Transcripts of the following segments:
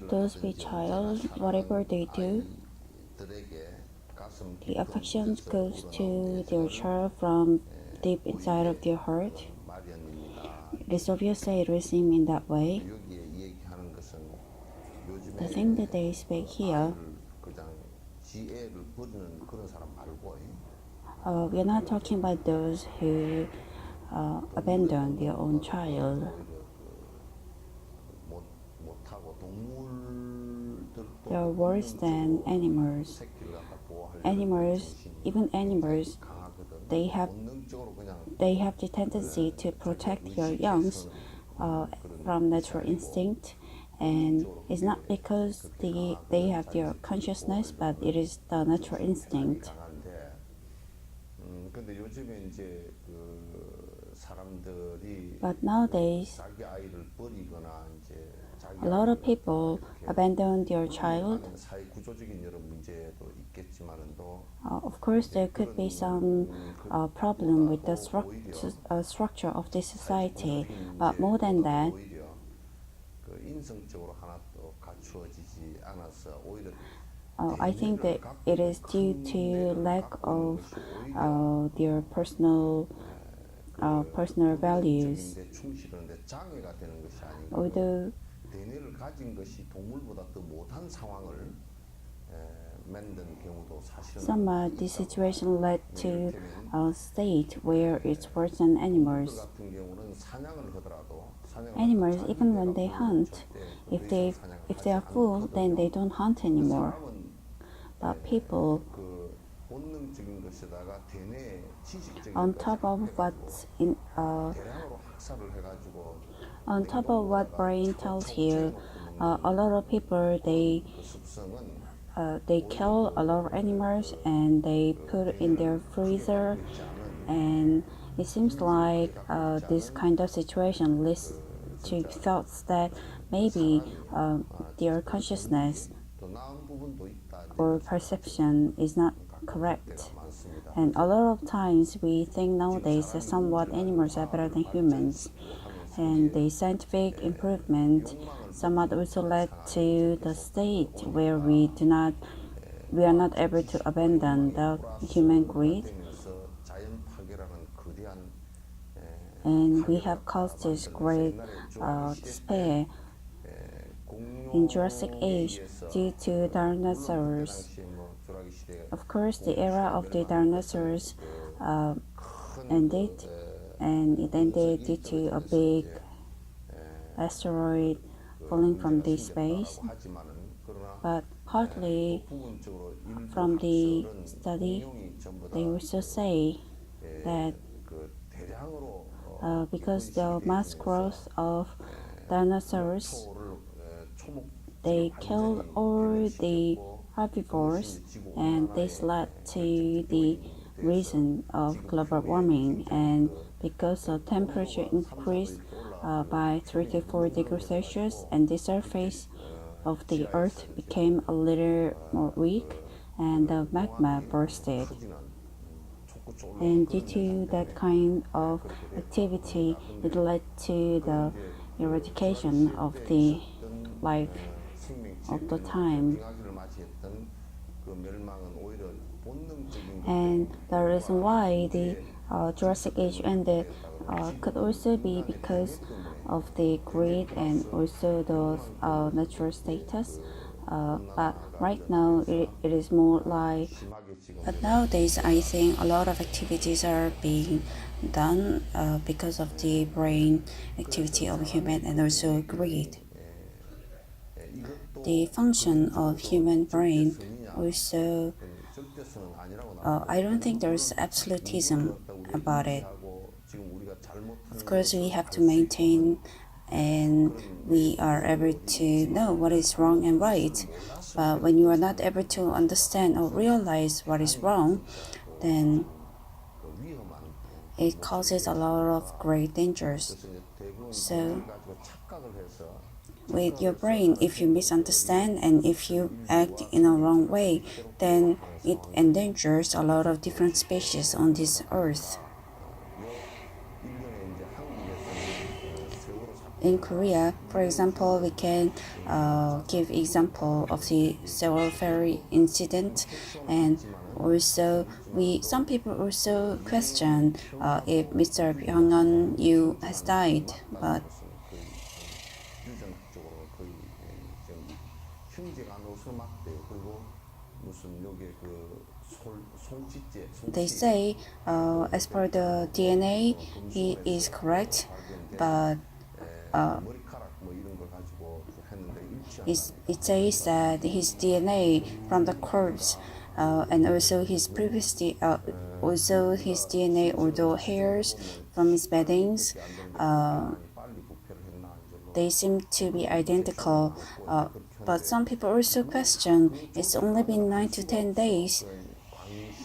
Those with child, whatever they do, the affection goes to their child from deep inside of their heart. It is obviously it is in that way. The thing that they speak here, we are not talking about those who abandon their own child. They are worse than animals. Even animals, they have the tendency to protect their youngs from natural instinct, and it's not because they have their consciousness, but it is the natural instinct. But nowadays, a lot of people abandon their child. Of course, there could be some problem with the structure of this society, but more than that, I think that it is due to lack of their personal values. Although some this situation led to a state where it's worse than animals. Animals, even when they hunt, if they are full, then they don't hunt anymore. But people, on top of what brain tells you, a lot of people they kill a lot of animals and they put it in their freezer, and it seems like this kind of situation leads to thoughts that maybe their consciousness or perception is not correct. And a lot of times we think nowadays that somewhat animals are better than humans. And the scientific improvement somewhat also led to the state where we are not able to abandon the human greed. And we have caused this great despair in Jurassic Age due to dinosaurs. Of course, the era of the dinosaurs ended, and it ended due to a big asteroid falling from the space. But partly from the study, they also say that because the mass growth of dinosaurs, they killed all the herbivores, and this led to the reason of global warming. And because the temperature increased by 3 to 4 degrees Celsius, and the surface of the earth became a little more weak, and the magma bursted. And due to that kind of activity, it led to the eradication of the life of the time. And the reason why the Jurassic Age ended could also be because of the greed and also the natural status. But right now it is more like. But nowadays I think a lot of activities are being done because of the brain activity of human and also greed. The function of human brain also, I don't think there's absolutism about it. Of course, we have to maintain and we are able to know what is wrong and right. But when you are not able to understand or realize what is wrong, then it causes a lot of great dangers. So, with your brain, if you misunderstand and if you act in a wrong way, then it endangers a lot of different species on this earth. in Korea, for example, we can give example of the Seoul ferry incident, and also some people also question if Mr. Byung-eun Yu has died, but they say as per the DNA he is correct, but it says that his DNA from the corpse and also his also his DNA or the hairs from his beddings, they seem to be identical. But some people also question it's only been 9 to 10 days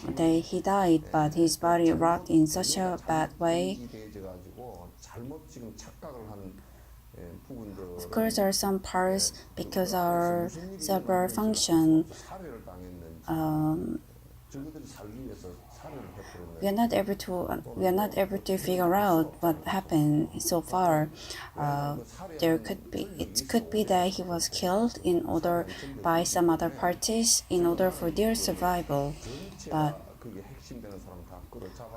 that he died, but his body rotted in such a bad way. Of course, there are some parts because our cerebral function we are not able to figure out what happened so far. It could be that he was killed in order by some other parties in order for their survival. But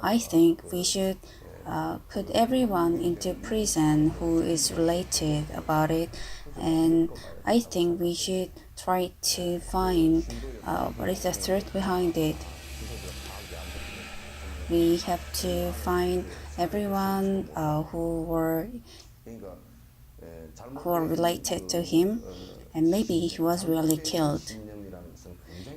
I think we should put everyone into prison who is related about it, and I think we should try to find what is the truth behind it. We have to find everyone who are related to him, and maybe he was really killed.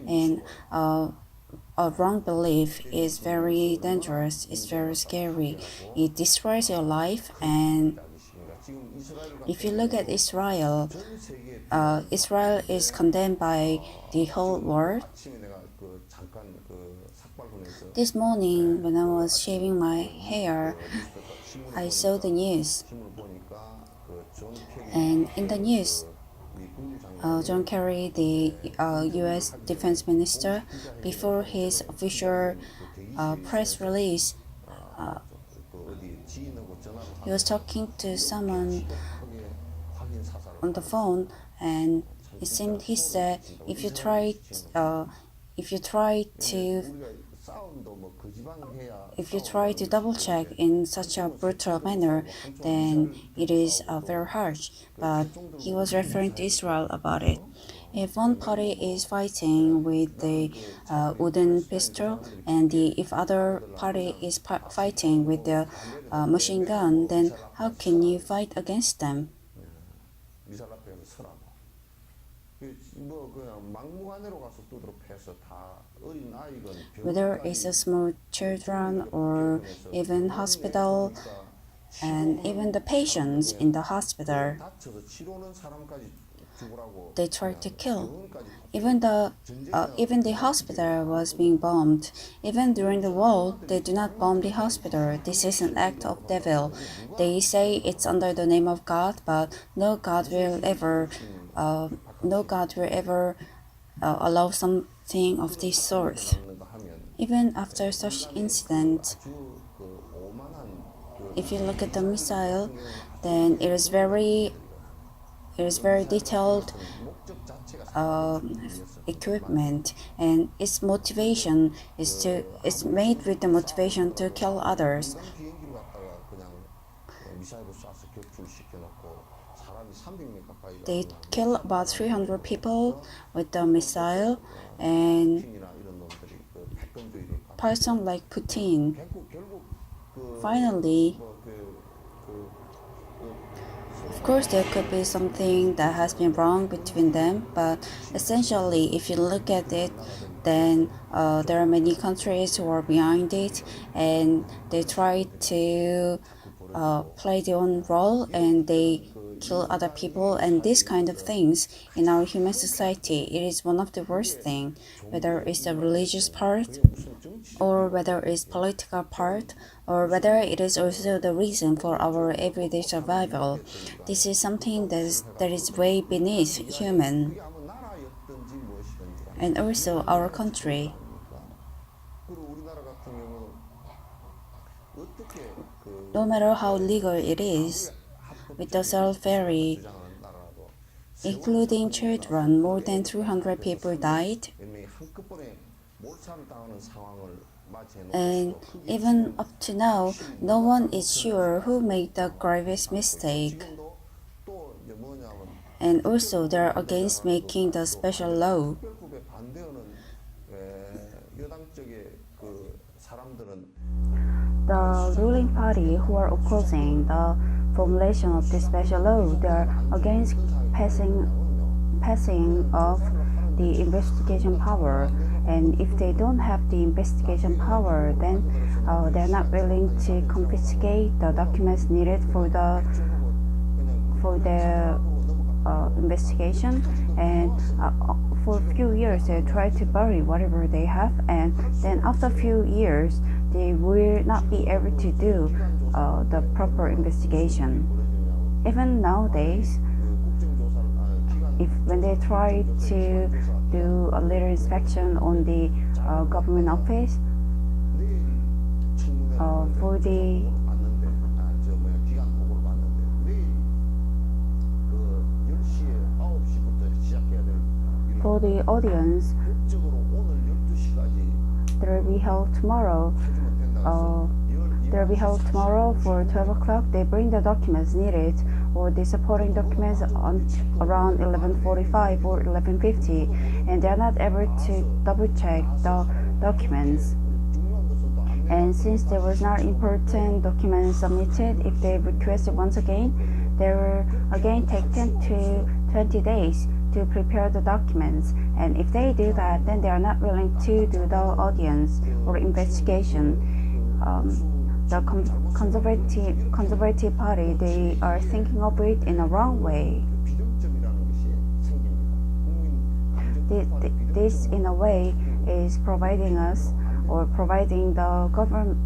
And a wrong belief is very dangerous. It's very scary. It destroys your life. And if you look at Israel, Israel is condemned by the whole world. This morning, when I was shaving my hair, I saw the news. And in the news, John Kerry, the U.S. Defense Minister, before his official press release, he was talking to someone on the phone, and it seemed he said, if you try to double check in such a brutal manner, then it is very harsh. But he was referring to Israel about it. If one party is fighting with the wooden pistol, and if other party is fighting with the machine gun, then how can you fight against them? Whether it's a small children or even hospital, and even the patients in the hospital, they tried to kill. Even the hospital was being bombed. Even during the war, they do not bomb the hospital. This is an act of devil. They say it's under the name of God, but no God will ever allow something of this sort. Even after such incident, if you look at the missile, then it is very detailed equipment, and its motivation it's made with the motivation to kill others. They kill about 300 people with the missile, and person like Putin. Finally, of course, there could be something that has been wrong between them, but essentially, if you look at it, then there are many countries who are behind it, and they try to play their own role, and they kill other people, and these kind of things in our human society, it is one of the worst things, whether it's the religious part, or whether it's political part, or whether it is also the reason for our everyday survival. This is something that is way beneath human, and also our country. No matter how legal it is, with the cell ferry, including children. More than 300 people died. And even up to now, no one is sure who made the gravest mistake. And also, they're against making the special law. The ruling party who are opposing the formulation of this special law, they're against passing of the investigation power. And if they don't have the investigation power, then they're not willing to confiscate the documents needed for the investigation. And for a few years, they try to bury whatever they have, and then after a few years, they will not be able to do the proper investigation. Even nowadays, when they try to do a little inspection on the government office, for the audience, there will be held tomorrow. There will be held tomorrow for 12 o'clock. They bring the documents needed or the supporting documents on around 11:45 or 11:50, and they are not able to double check the documents. And since there was not important documents submitted, if they request it once again, they will again take 10 to 20 days to prepare the documents. And if they do that, then they are not willing to do the audience or investigation. The conservative party, they are thinking of it in a wrong way. This in a way is providing us or providing the government,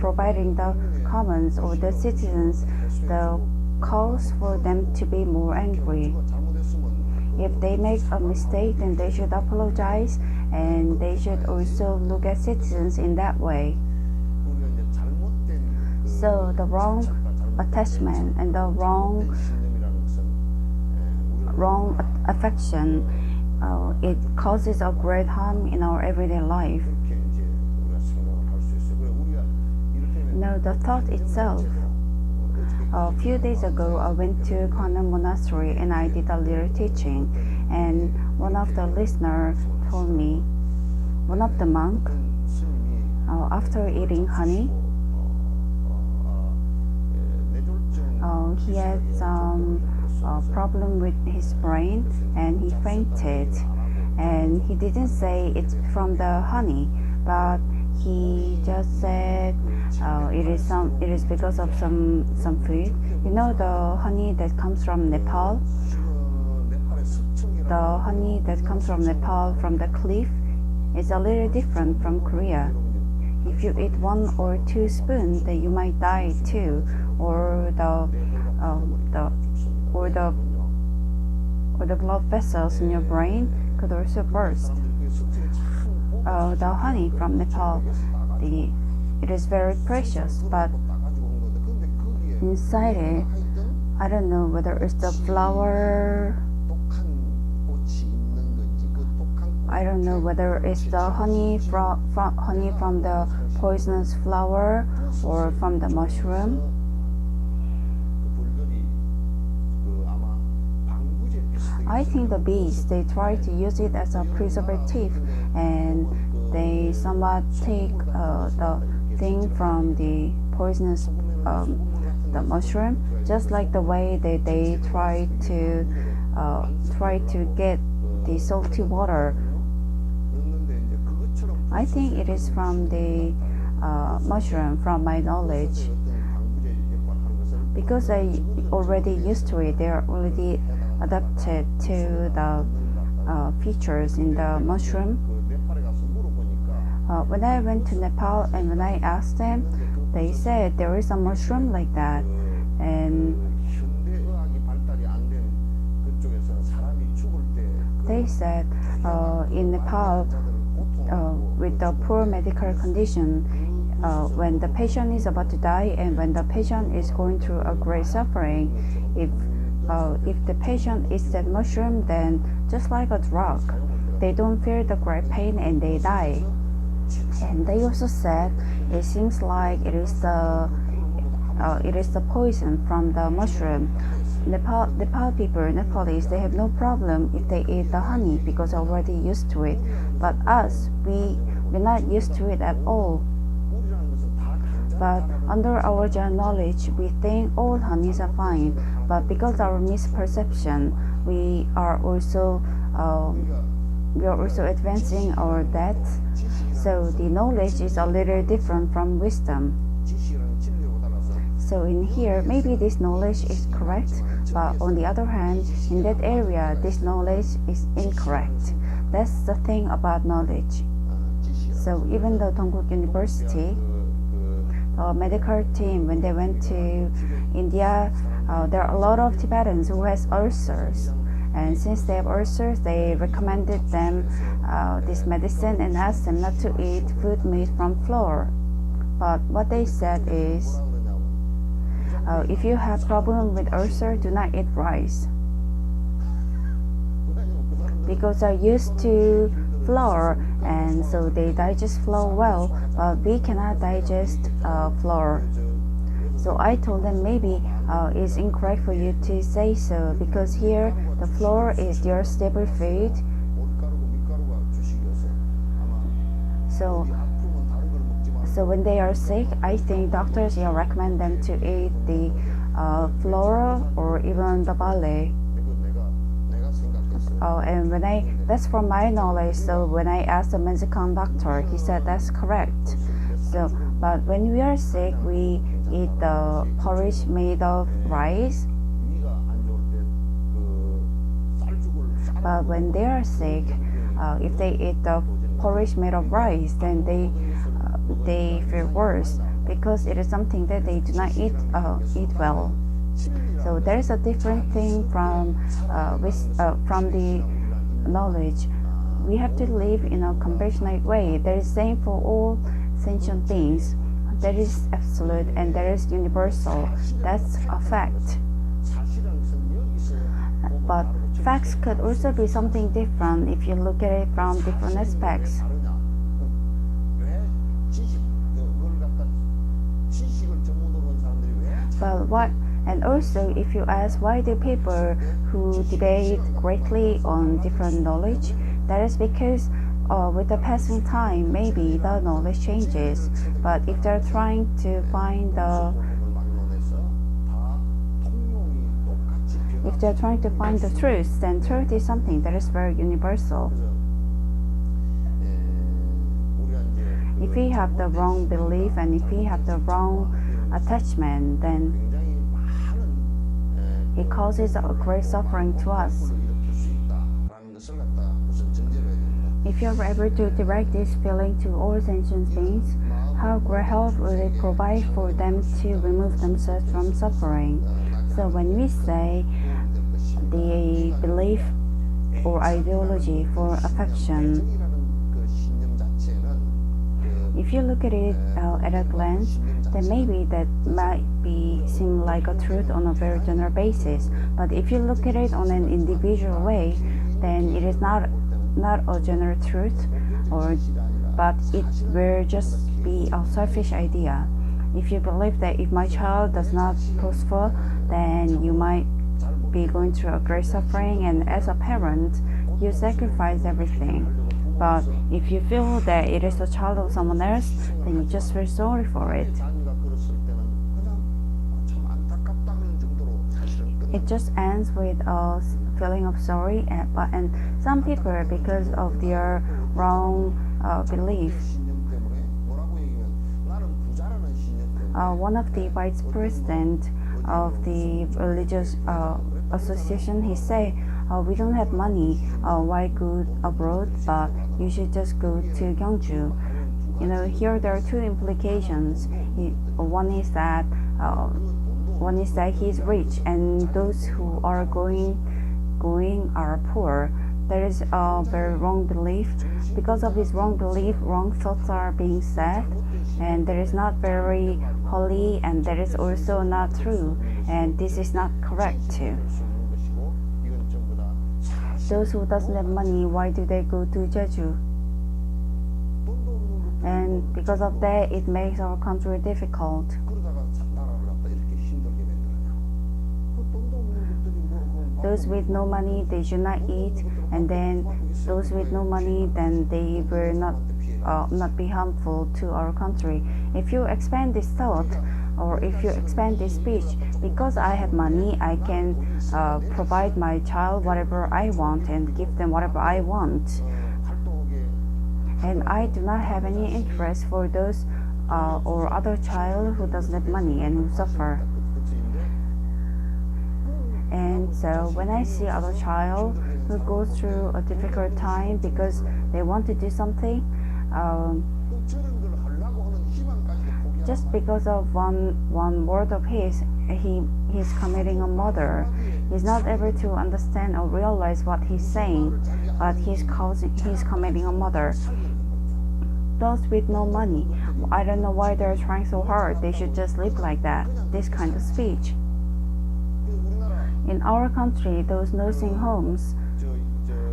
providing the commons or the citizens the cause for them to be more angry. If they make a mistake, then they should apologize, and they should also look at citizens in that way. So the wrong attachment and the wrong affection, it causes a great harm in our everyday life. Now the thought itself. A few days ago, I went to Gwanam Monastery and I did a little teaching. And one of the listeners told me, one of the monks, after eating honey, he had some problem with his brain and he fainted. And he didn't say it's from the honey, but he just said it is because of some food. You know, the honey that comes from Nepal. The honey that comes from Nepal from the cliff is a little different from Korea. If you eat 1 or 2 spoons, then you might die too, or the blood vessels in your brain could also burst. The honey from Nepal, it is very precious, but inside it, I don't know whether it's the flower. I don't know whether it's the honey from the poisonous flower or from the mushroom. I think the bees, they try to use it as a preservative, and they somewhat take the thing from the poisonous the mushroom, just like the way they try to get the salty water. I think it is from the mushroom, from my knowledge, because I already used to it. They are already adapted to the features in the mushroom. When I went to Nepal and when I asked them, they said there is a mushroom like that, and they said in Nepal, with the poor medical condition, when the patient is about to die and when the patient is going through a great suffering, if the patient eats that mushroom, then just like a drug, they don't feel the great pain and they die. And they also said it seems like it is the poison from the mushroom. Nepal people, Nepalese, they have no problem if they eat the honey because they're already used to it. But us, we're not used to it at all. But under our general knowledge, we think all honeys are fine. But because of our misperception, we are also advancing our depth. So the knowledge is a little different from wisdom. So in here, maybe this knowledge is correct, but on the other hand, in that area, this knowledge is incorrect. That's the thing about knowledge. So even though Dongguk University, the medical team, when they went to India, there are a lot of Tibetans who has ulcers. And since they have ulcers, they recommended them this medicine and asked them not to eat food made from flour. But what they said is, if you have problem with ulcer, do not eat rice. Because they're used to flour, and so they digest flour well, but we cannot digest flour. So I told them maybe it's incorrect for you to say so, because here the flour is your staple food. So when they are sick, I think doctors recommend them to eat the flour or even the barley. And that's from my knowledge. So when I asked the Mexican doctor, he said that's correct. But when we are sick, we eat the porridge made of rice. But when they are sick, if they eat the porridge made of rice, then they feel worse because it is something that they do not eat well. So there is a different thing from the knowledge. We have to live in a compassionate way. There is same for all sentient beings. There is absolute and there is universal. That's a fact. But facts could also be something different if you look at it from different aspects. And also, if you ask why do people who debate greatly on different knowledge, that is because with the passing time, maybe the knowledge changes. But if they're trying to find the truth, then truth is something that is very universal. If we have the wrong belief and if we have the wrong attachment, then it causes a great suffering to us. If you are able to direct this feeling to all sentient beings, how great help will it provide for them to remove themselves from suffering? So when we say the belief or ideology for affection, if you look at it at a glance, then maybe that might seem like a truth on a very general basis. But if you look at it on an individual way, then it is not a general truth, but it will just be a selfish idea. If you believe that if my child does not prosper, then you might be going through a great suffering, and as a parent, you sacrifice everything. But if you feel that it is the child of someone else, then you just feel sorry for it. It just ends with a feeling of sorry, and some people, because of their wrong belief. One of the vice president of the religious association, he said, we don't have money, why go abroad, but you should just go to Gyeongju. Here there are two implications. One is that he's rich and those who are going are poor. There is a very wrong belief. Because of this wrong belief, wrong thoughts are being said, and that is not very holy, and that is also not true, and this is not correct too. Those who doesn't have money, why do they go to Jeju? And because of that, it makes our country difficult. Those with no money, they should not eat, and then those with no money, then they will not be harmful to our country. If you expand this thought, or if you expand this speech, because I have money, I can provide my child whatever I want and give them whatever I want. And I do not have any interest for those or other child who doesn't have money and who suffer. And so when I see other child who goes through a difficult time because they want to do something, just because of one word of his, he's committing a murder. He's not able to understand or realize what he's saying, but he's committing a murder. Those with no money, I don't know why they're trying so hard. They should just live like that. This kind of speech. In our country, those nursing homes,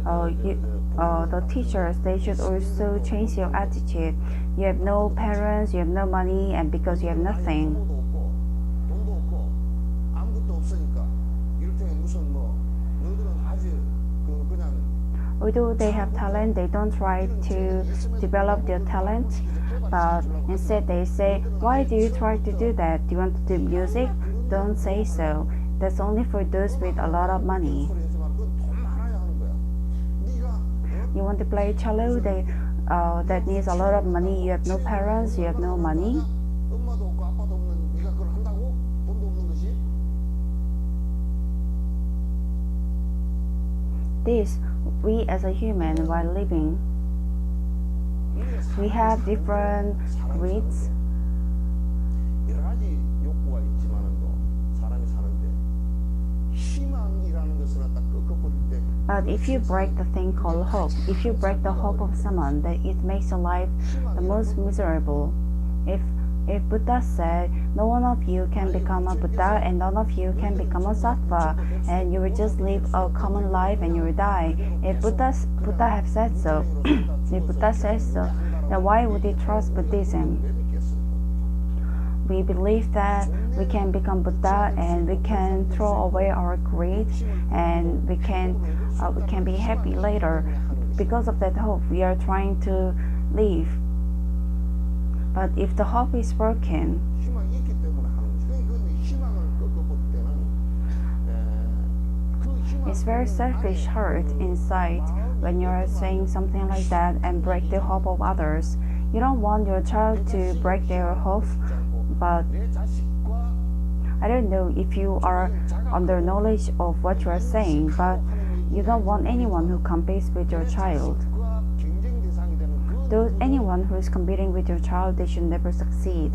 the teachers, they should also change your attitude. You have no parents, you have no money, and because you have nothing. Although they have talent, they don't try to develop their talent, but instead they say, why do you try to do that? Do you want to do music? Don't say so. That's only for those with a lot of money. You want to play cello, that needs a lot of money. You have no parents, you have no money. This, we as a human, while living, we have different greeds. But if you break the thing called hope, if you break the hope of someone, then it makes your life the most miserable. If Buddha said, no one of you can become a Buddha and none of you can become a Sattva, and you will just live a common life and you will die. If Buddha have said so, if Buddha says so, then why would he trust Buddhism? We believe that we can become Buddha and we can throw away our greed and we can be happy later. Because of that hope, we are trying to live. But if the hope is broken, it's very selfish hurt inside when you are saying something like that and break the hope of others. You don't want your child to break their hope, but I don't know if you are under knowledge of what you are saying, but you don't want anyone who competes with your child. Though anyone who is competing with your child, they should never succeed.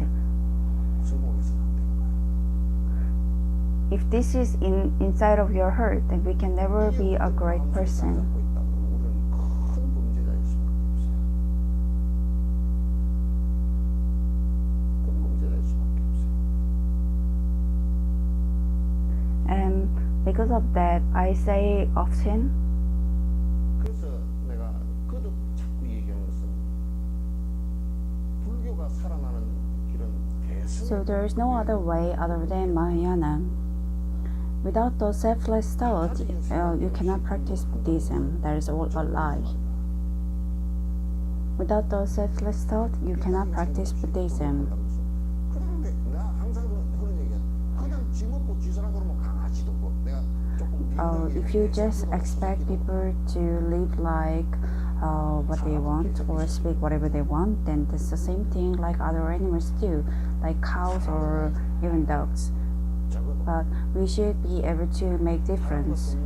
If this is inside of your heart, then we can never be a great person. And because of that, I say often, so there is no other way other than Mahayana. Without those selfless thoughts, you cannot practice Buddhism. That is all a lie. Without those selfless thoughts, you cannot practice Buddhism. If you just expect people to live like what they want or speak whatever they want, then it's the same thing like other animals do, like cows or even dogs. But we should be able to make difference.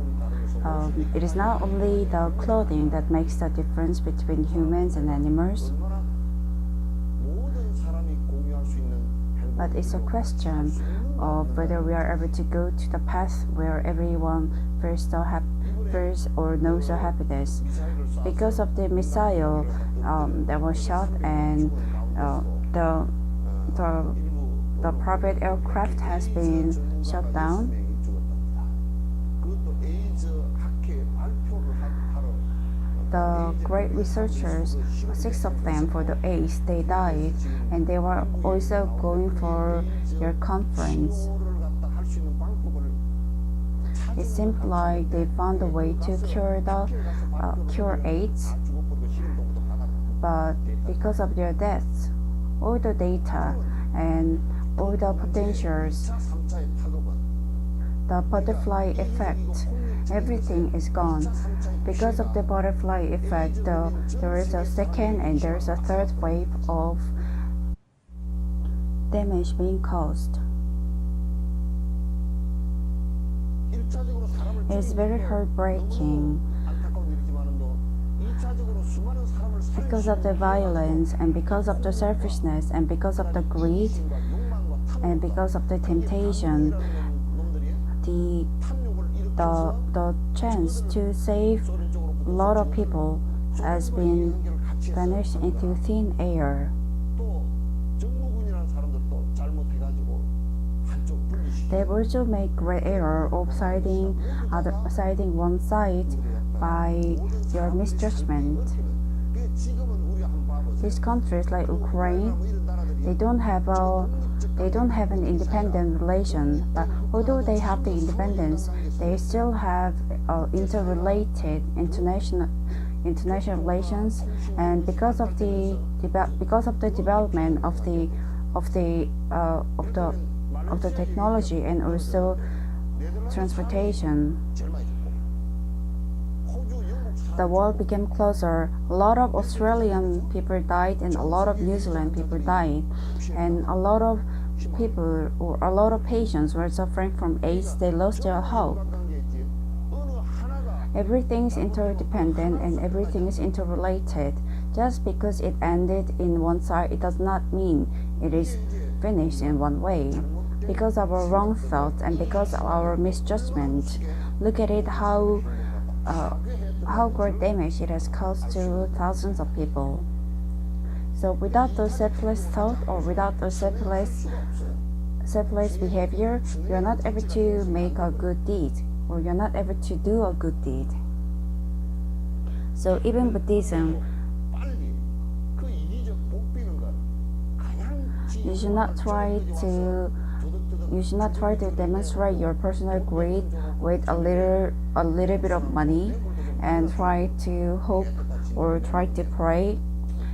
It is not only the clothing that makes the difference between humans and animals, but it's a question of whether we are able to go to the path where everyone feels or knows the happiness. Because of the missile that was shot and the private aircraft has been shut down. The great researchers, 6 of them for the AIDS, they died, and they were also going for their conference. It seemed like they found a way to cure AIDS, but because of their deaths, all the data and all the potentials, the butterfly effect, everything is gone. Because of the butterfly effect, there is a second and there is a third wave of damage being caused. It's very heartbreaking because of the violence and because of the selfishness and because of the greed and because of the temptation. The chance to save a lot of people has been vanished into thin air. They've also made great error of siding one side by their misjudgment. These countries like Ukraine, they don't have an independent relation, but although they have the independence, they still have interrelated international relations, and because of the development of the technology and also transportation, the world became closer. A lot of Australian people died and a lot of New Zealand people died, and a lot of people or a lot of patients were suffering from AIDS. They lost their hope. Everything is interdependent and everything is interrelated. Just because it ended in one side, it does not mean it is finished in one way. Because of our wrong thoughts and because of our misjudgment, look at it how great damage it has caused to thousands of people. So without the selfless thought or without the selfless behavior, you are not able to make a good deed, or you're not able to do a good deed. So even Buddhism, you should not try to demonstrate your personal greed with a little bit of money, and try to hope or try to pray.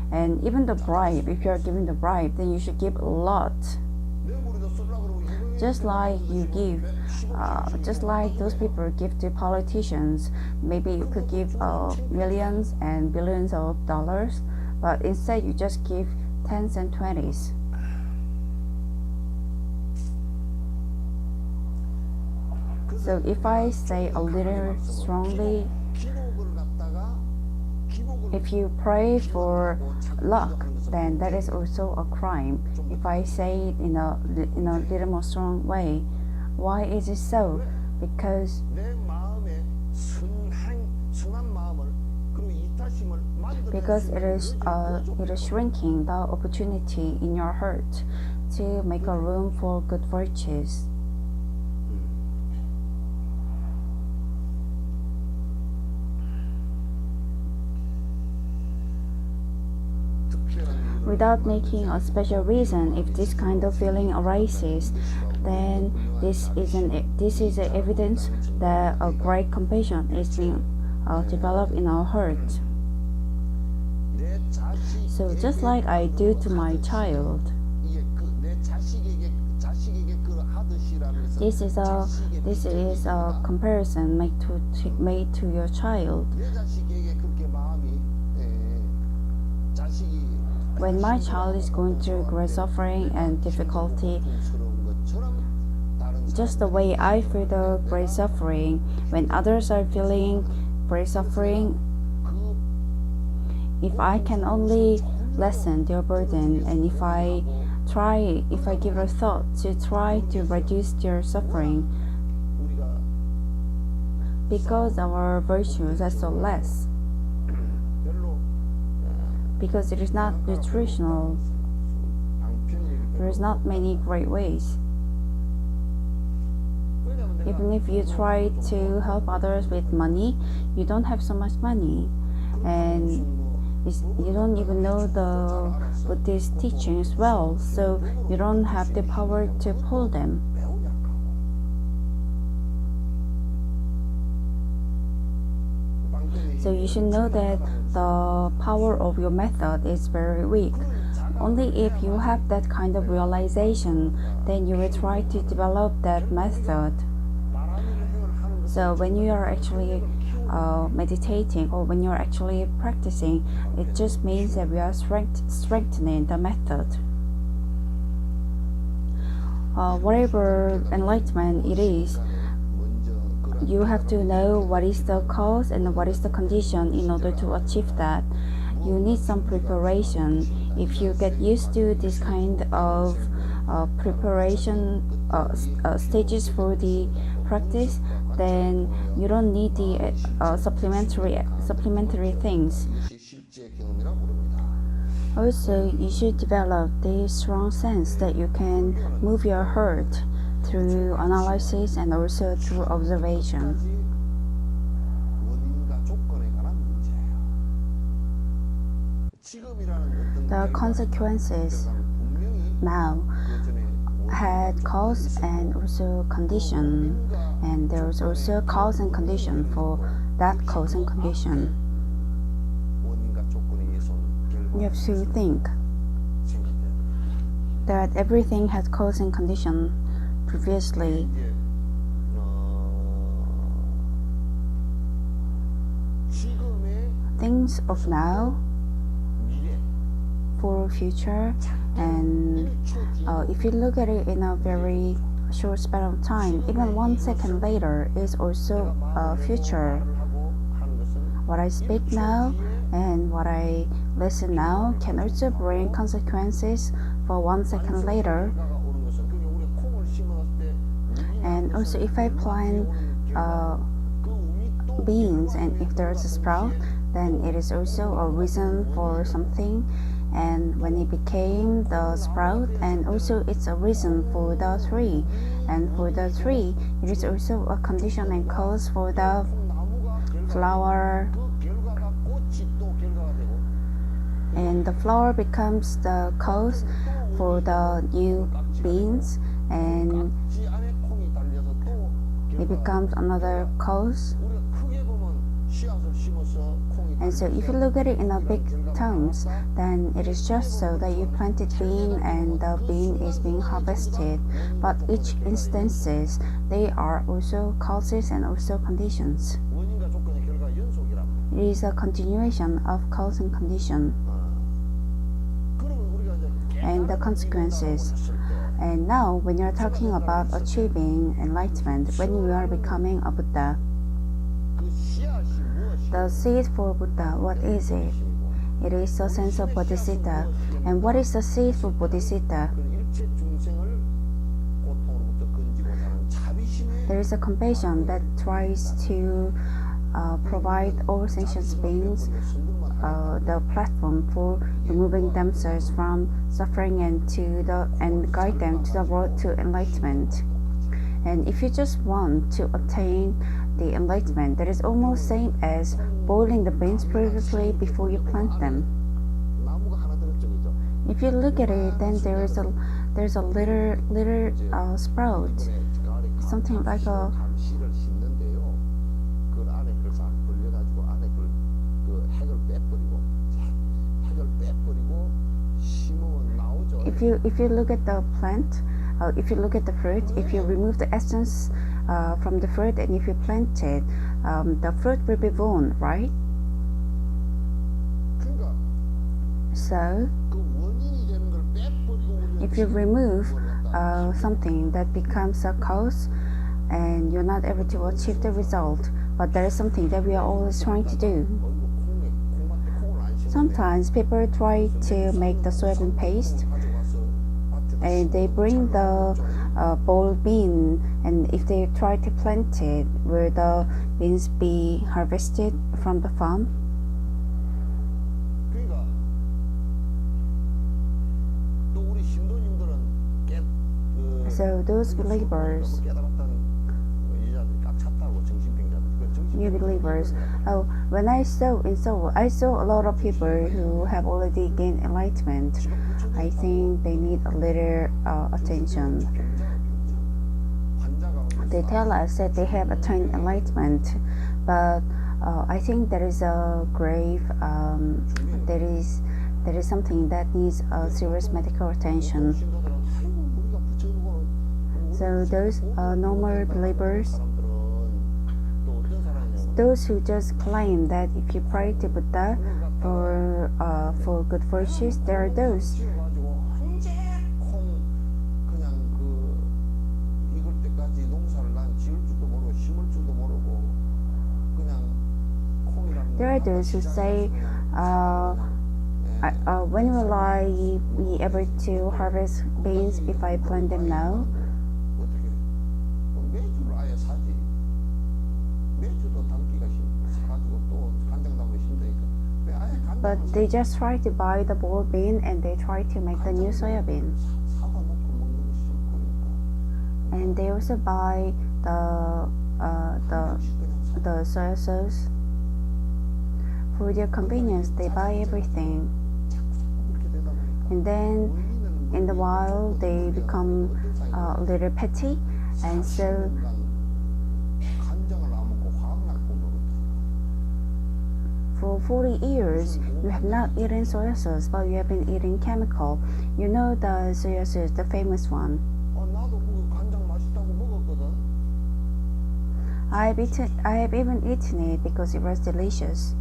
And even the bribe, if you are giving the bribe, then you should give a lot. Just like those people give to politicians, maybe you could give millions and billions of dollars, but instead you just give tens and twenties. So if I say a little strongly, if you pray for luck, then that is also a crime. If I say it in a little more strong way, why is it so? Because it is shrinking the opportunity in your heart to make a room for good virtues. Without making a special reason, if this kind of feeling arises, then this is evidence that a great compassion is being developed in our heart. So just like I do to my child, this is a comparison made to your child. When my child is going through great suffering and difficulty, just the way I feel the great suffering, when others are feeling great suffering, if I can only lessen their burden, and if I give a thought to try to reduce their suffering, because our virtues are so less, because it is not nutritional, There's not many great ways. Even if you try to help others with money, you don't have so much money, and you don't even know the Buddhist teachings well, so you don't have the power to pull them. So you should know that the power of your method is very weak. Only if you have that kind of realization, then you will try to develop that method. So when you are actually meditating, or when you're actually practicing, it just means that we are strengthening the method. Whatever enlightenment it is, you have to know what is the cause and what is the condition in order to achieve that. You need some preparation. If you get used to this kind of preparation stages for the practice, then you don't need the supplementary things. Also, you should develop the strong sense that you can move your heart through analysis and also through observation. The consequences now had cause and also condition, and there's also cause and condition for that cause and condition. You have to think that everything had cause and condition previously. Things of now for future, and if you look at it in a very short span of time, even 1 second later is also future. What I speak now and what I listen now can also bring consequences for 1 second later. And also, if I plant beans and if there's a sprout, then it is also a reason for something. And when it became the sprout, and also it's a reason for the tree, and for the tree it is also a condition and cause for the flower, and the flower becomes the cause for the new beans, and it becomes another cause. And so if you look at it in a big terms, then it is just so that you planted bean and the bean is being harvested. But each instances, they are also causes and also conditions. It is a continuation of cause and condition and the consequences. And now when you're talking about achieving enlightenment, when you are becoming a Buddha, the seed for Buddha, what is it? It is the sense of bodhisattva. And what is the seed for bodhisattva? There is a compassion that tries to provide all sentient beings the platform for removing themselves from suffering and guide them to the road to enlightenment. And if you just want to attain the enlightenment, that is almost same as boiling the beans previously before you plant them. If you look at it, then there's a little sprout, something like a. If you look at the plant, if you look at the fruit, if you remove the essence from the fruit and if you plant it, the fruit will be born, right? So if you remove something that becomes a cause and you're not able to achieve the result, but there is something that we are always trying to do. Sometimes people try to make the soybean paste and they bring the boiled bean, and if they try to plant it, will the beans be harvested from the farm? So those believers, new believers, oh, when I saw in Seoul, I saw a lot of people who have already gained enlightenment. I think they need a little attention. They tell us that they have attained enlightenment, but I think there is a grave, there is something that needs serious medical attention. So those normal believers, those who just claim that if you pray to Buddha for good virtues, there are those. There are those who say, when will I be able to harvest beans if I plant them now? But they just try to buy the ball bean and they try to make the new soybean. And they also buy the soy sauce. For their convenience, they buy everything. And then, in the while, they become a little petty, and so for 40 years, you have not eaten soy sauce, but you have been eating chemical. You know the soy sauce, the famous one. I have even eaten it because it was delicious.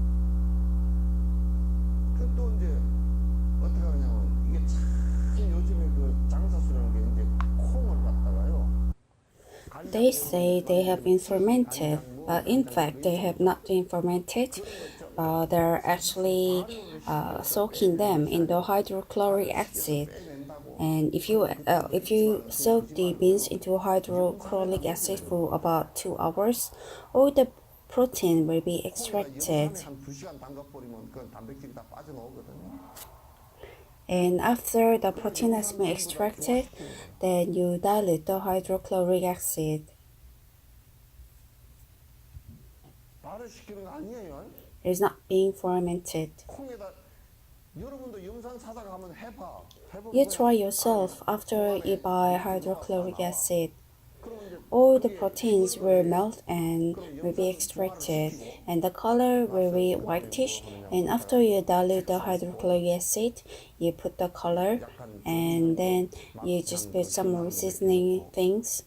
They say they have been fermented, but in fact they have not been fermented. They're actually soaking them in the hydrochloric acid. And if you soak the beans into hydrochloric acid for about 2 hours, all the protein will be extracted. And after the protein has been extracted, then you dilute the hydrochloric acid. It is not being fermented. You try yourself after you buy hydrochloric acid. All the proteins will melt and will be extracted, and the color will be whitish. And after you dilute the hydrochloric acid, you put the color, and then you just put some more seasoning things.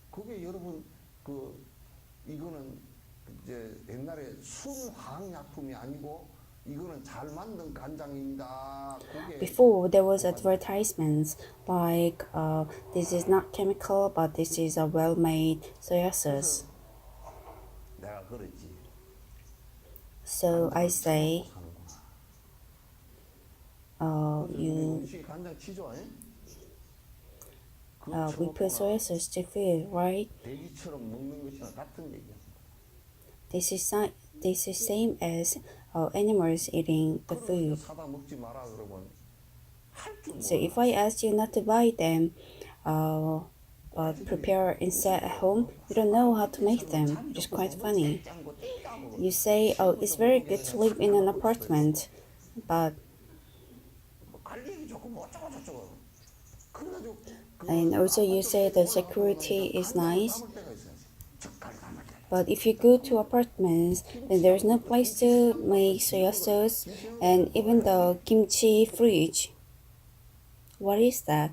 Before there was advertisements like this is not chemical, but this is a well-made soy sauce. So I say, we put soy sauce to food, right? This is same as animals eating the food. So if I ask you not to buy them, but prepare instead at home, you don't know how to make them. It's quite funny. You say, oh, it's very good to live in an apartment, but and also you say the security is nice. But if you go to apartments, then there's no place to make soy sauce and even the kimchi fridge. What is that?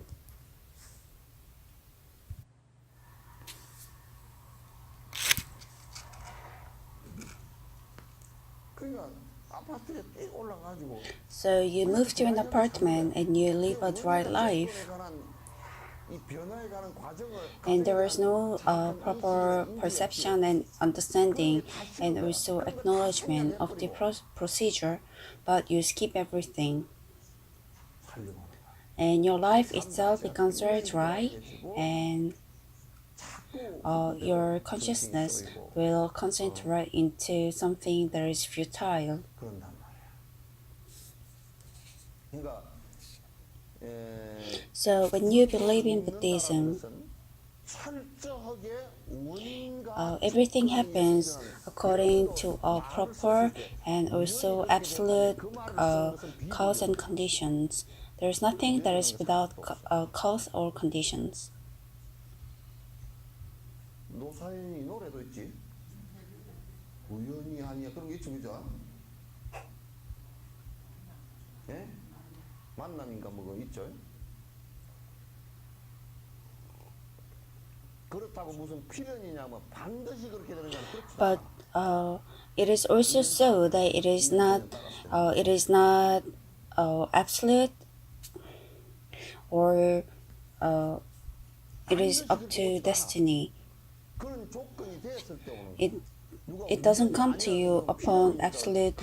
So you move to an apartment and you live a dry life. And there is no proper perception and understanding and also acknowledgement of the procedure, but you skip everything. And your life itself becomes very dry, and your consciousness will concentrate into something that is futile. So when you believe in Buddhism, Everything happens according to a proper and also absolute cause and conditions. There's nothing that is without cause or conditions. 노사연이 노래도 있지. 우연히 아니야 그런 게 있죠, 그죠? 예? 만남인가 뭐가 있죠. 그렇다고 무슨 필연이냐 뭐 반드시 그렇게 되는 건 그렇지. But it is also so that it is not absolute or it is up to destiny. 그런 조건이 됐을 때 오는 It doesn't come to you upon absolute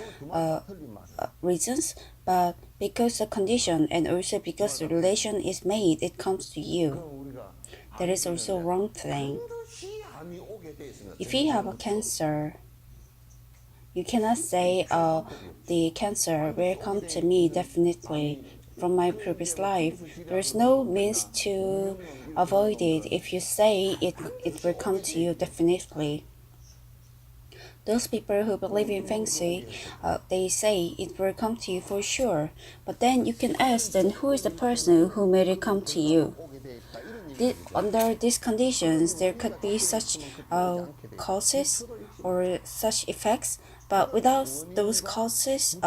reasons, but because the condition and also because the relation is made, it comes to you. That is also a wrong thing. If you have a cancer, you cannot say, the cancer will come to me definitely from my previous life. There's no means to avoid it if you say it will come to you definitely. Those people who believe in Feng Shui, they say it will come to you for sure. But then you can ask, then who is the person who made it come to you? Under these conditions, there could be such causes or such effects, but without those causes,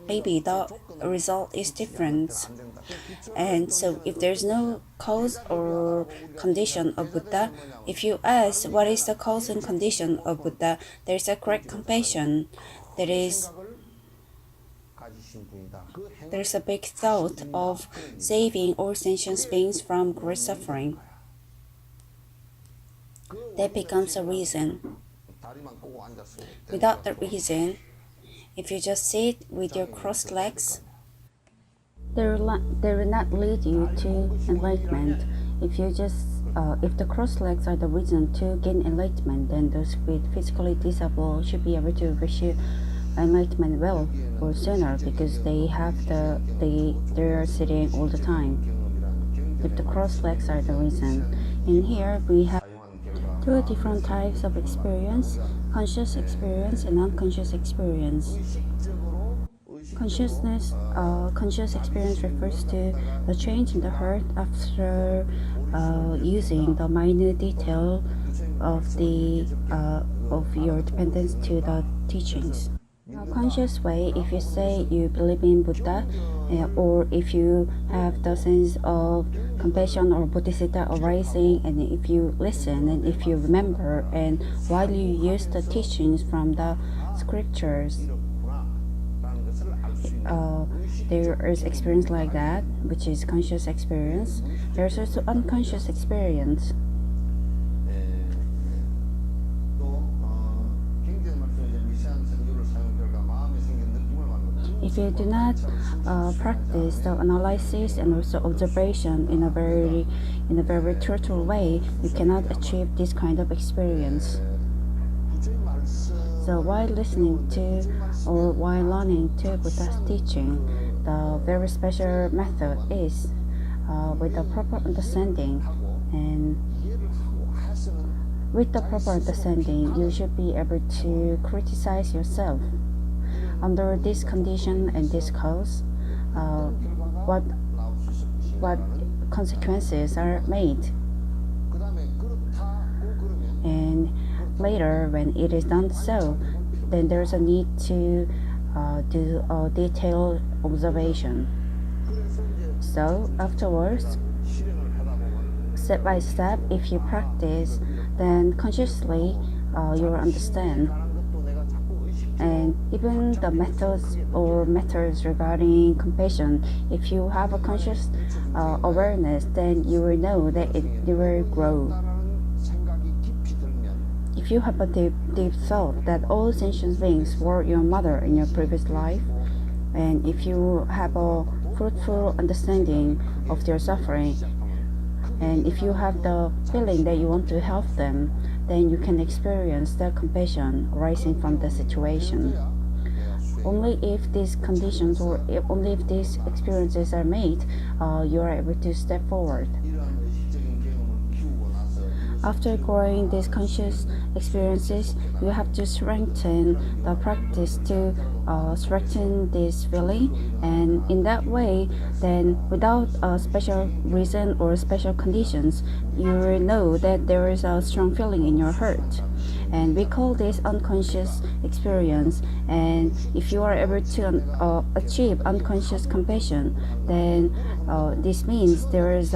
maybe the result is different. And so if there's no cause or condition of Buddha, if you ask what is the cause and condition of Buddha, there's a correct compassion. There's a big thought of saving all sentient beings from great suffering. That becomes a reason. Without the reason, if you just sit with your crossed legs, they will not lead you to enlightenment. If the crossed legs are the reason to gain enlightenment, then those with physically disabled should be able to pursue enlightenment well or sooner because they are sitting all the time. If the crossed legs are the reason, in here we have two different types of experience: conscious experience and unconscious experience. Conscious experience refers to the change in the heart after using the minute detail of your dependence to the teachings. In a conscious way, if you say you believe in Buddha, or if you have the sense of compassion or bodhisattva arising, and if you listen and if you remember, and while you use the teachings from the scriptures, there is experience like that, which is conscious experience. There's also unconscious experience. If you do not practice the analysis and also observation in a very truthful way, you cannot achieve this kind of experience. So while listening to or while learning to Buddha's teaching, the very special method is with the proper understanding. And with the proper understanding, you should be able to criticize yourself. Under this condition and this cause, what consequences are made. And later, when it is done so, then there's a need to do a detailed observation. So afterwards, step by step, if you practice, then consciously you will understand. And even the methods or methods regarding compassion, if you have a conscious awareness, then you will know that it will grow. If you have a deep thought that all sentient beings were your mother in your previous life, and if you have a fruitful understanding of their suffering, and if you have the feeling that you want to help them, then you can experience the compassion arising from the situation. Only if these conditions or only if these experiences are made, you are able to step forward. After growing these conscious experiences, you have to strengthen the practice to strengthen this feeling, and in that way, then without a special reason or special conditions, you will know that there is a strong feeling in your heart. And we call this unconscious experience. And if you are able to achieve unconscious compassion, then this means there is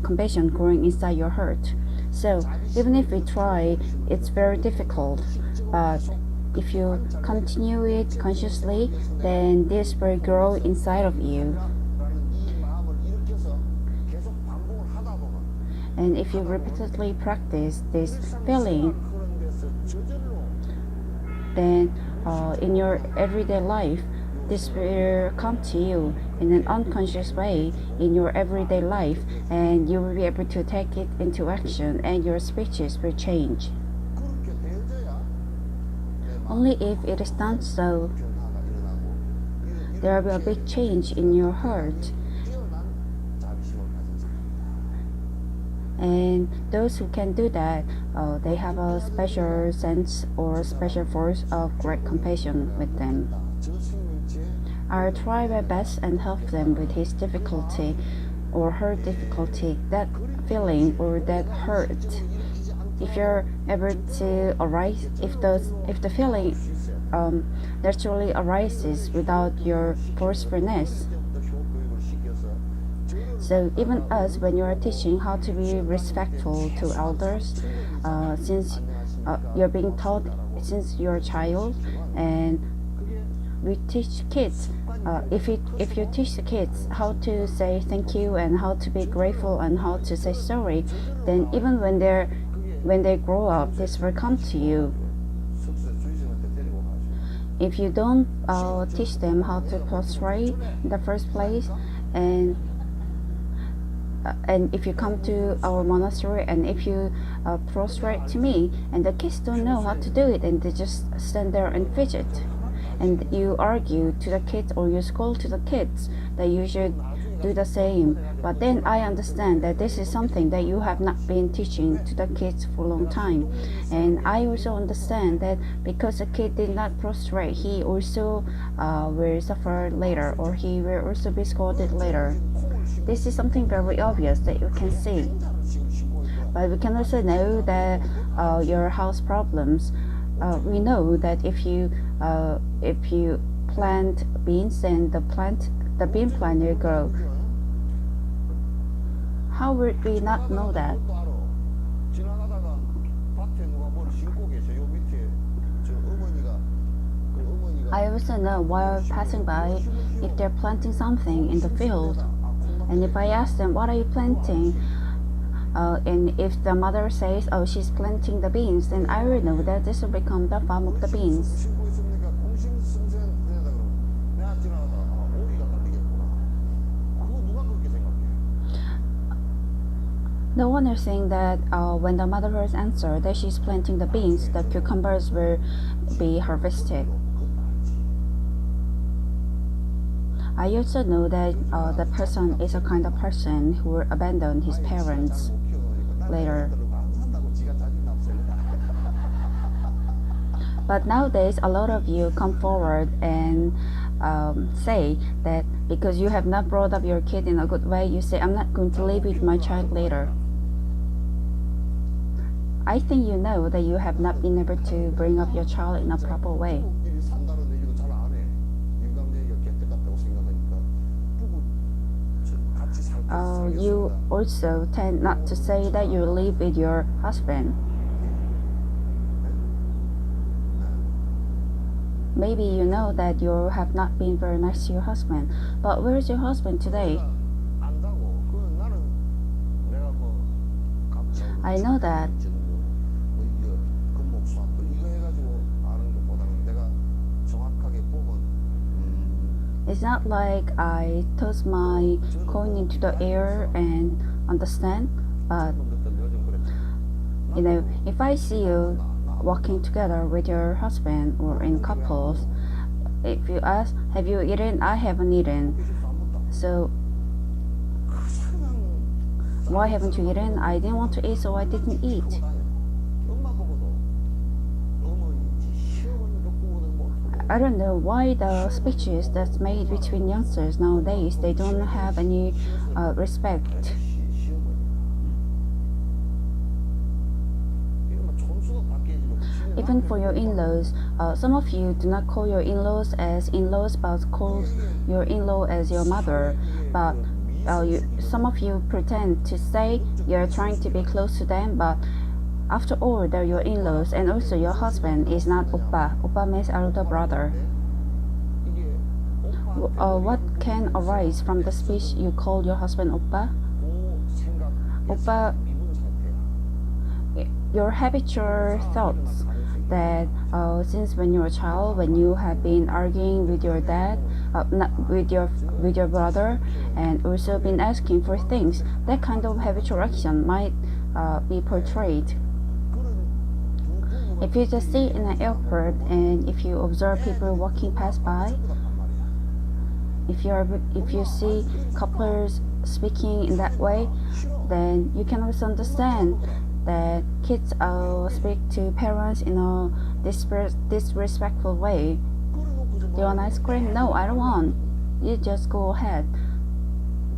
compassion growing inside your heart. So even if we try, it's very difficult. But if you continue it consciously, then this will grow inside of you. And if you repeatedly practice this feeling, then in your everyday life, this will come to you in an unconscious way in your everyday life, and you will be able to take it into action, and your speeches will change. Only if it is done so, there will be a big change in your heart. And those who can do that, they have a special sense or special force of great compassion with them. I'll try my best and help them with his difficulty or her difficulty, that feeling or that hurt. If you're able to arise, if the feeling naturally arises without your forcefulness. So even us, when you are teaching how to be respectful to elders, since you're being taught since you're a child, and we teach kids. If you teach the kids how to say thank you and how to be grateful and how to say sorry, then even when they grow up, this will come to you. If you don't teach them how to prostrate in the first place, and if you come to our monastery and if you prostrate to me, and the kids don't know how to do it, and they just stand there and fidget, and you argue to the kids or you scold to the kids that you should do the same. But then I understand that this is something that you have not been teaching to the kids for a long time. And I also understand that because the kid did not prostrate, he also will suffer later, or he will also be scolded later. This is something very obvious that you can see. But we can also know that your house problems. We know that if you plant beans, then the bean plant will grow. How would we not know that? I also know while passing by if they're planting something in the field, and if I ask them, what are you planting? And if the mother says, oh, she's planting the beans, then I will know that this will become the farm of the beans. No one is saying that when the mother has answered that she's planting the beans, the cucumbers will be harvested. I also know that the person is a kind of person who will abandon his parents later. But nowadays, a lot of you come forward and say that because you have not brought up your kid in a good way, you say, I'm not going to live with my child later. I think you know that you have not been able to bring up your child in a proper way. You also tend not to say that you live with your husband. Maybe you know that you have not been very nice to your husband, but where is your husband today? I know that. It's not like I toss my coin into the air and understand, but if I see you walking together with your husband or in couples, if you ask, have you eaten? I haven't eaten. So why haven't you eaten? I didn't want to eat, so I didn't eat. 엄마 보고도 어머니인지 시어머니 보고는 못 I don't know why the speeches that's made between youngsters nowadays, they don't have any respect. 시어머니 이러면 촌수가 바뀌어지고 Even for your in-laws, some of you do not call your in-laws as in-laws, but call your in-law as your mother. But some of you pretend to say you're trying to be close to them, but after all, they're your in-laws, and also your husband is not oppa. Oppa means elder brother. 이게 What can arise from the speech you call your husband oppa? 생각 Oppa, 미분 상태야. your habitual thoughts that since when you're a child, when you have been arguing with your dad, not with your brother, and also been asking for things, that kind of habitual action might be portrayed. If you just sit in an airport and if you observe people walking past by, if you see couples speaking in that way, then you can also understand that kids speak to parents in a disrespectful way. Do you want ice cream? No, I don't want. You just go ahead.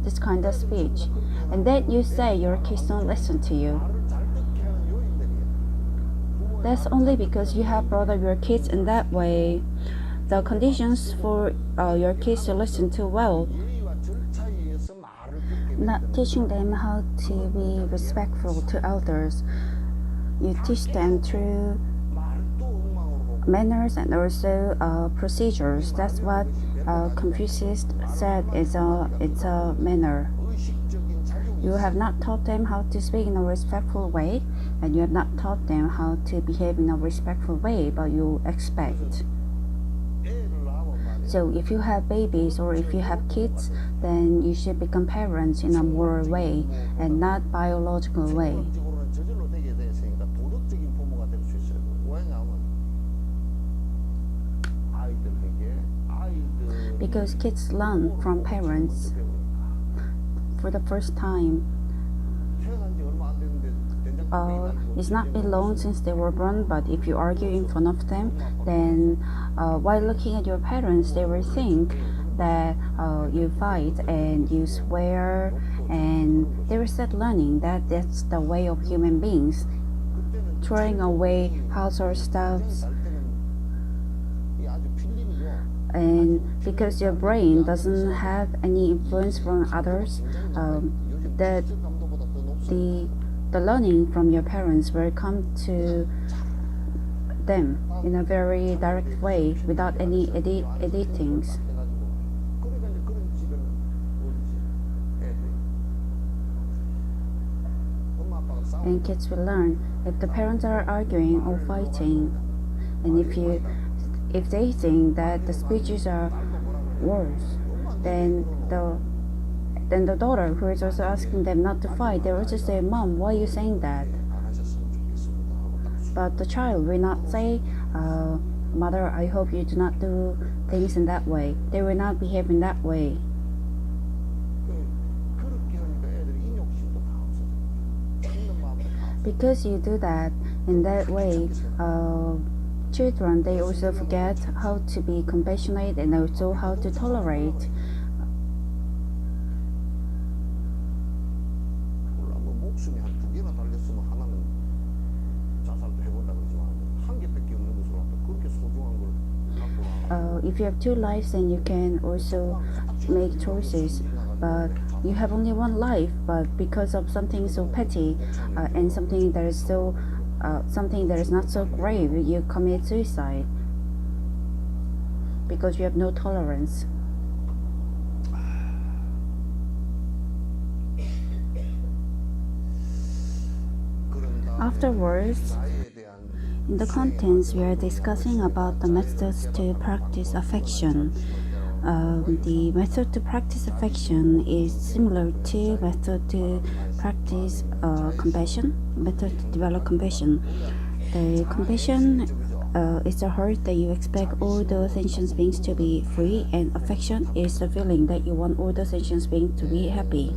This kind of speech. And then you say your kids don't listen to you. That's only because you have brought up your kids in that way. The conditions for your kids to listen to well, not teaching them how to be respectful to elders. You teach them through manners and also procedures. That's what Confucius said it's a manner. You have not taught them how to speak in a respectful way, and you have not taught them how to behave in a respectful way, but you expect. So if you have babies or if you have kids, then you should become parents in a moral way and not biological way. 저절로 되게 돼 있으니까 도덕적인 부모가 될 수 있어요. 왜냐하면 아이들 Because kids learn from parents for the first time. 태어난 지 얼마 안 됐는데 It's not been long since they were born, but if you argue in front of them, then while looking at your parents, they will think that you fight and you swear, and they will start learning that that's the way of human beings, throwing away household stuffs. And because your brain doesn't have any influence from others, that the learning from your parents will come to them in a very direct way without any editings. And kids will learn if the parents are arguing or fighting, and if they think that the speeches are worse, then the daughter who is also asking them not to fight, they will just say, "Mom, why are you saying that?" But the child will not say, "Mother, I hope you do not do things in that way." They will not behave in that way. Because you do that in that way, children, they also forget how to be compassionate and also how to tolerate. 목숨이 한 2개나 달렸으면 하나는 자살도 해본다 그러지만 한 개밖에 없는 것으로 그렇게 소중한 걸 갖고 If you have two lives, then you can also make choices. But you have only one life, but because of something so petty and something that is not so grave, you commit suicide because you have no tolerance. Afterwards, in the contents, we are discussing about the methods to practice affection. The method to practice affection is similar to method to practice compassion, method to develop compassion. The compassion is the heart that you expect all the sentient beings to be free, and affection is the feeling that you want all the sentient beings to be happy.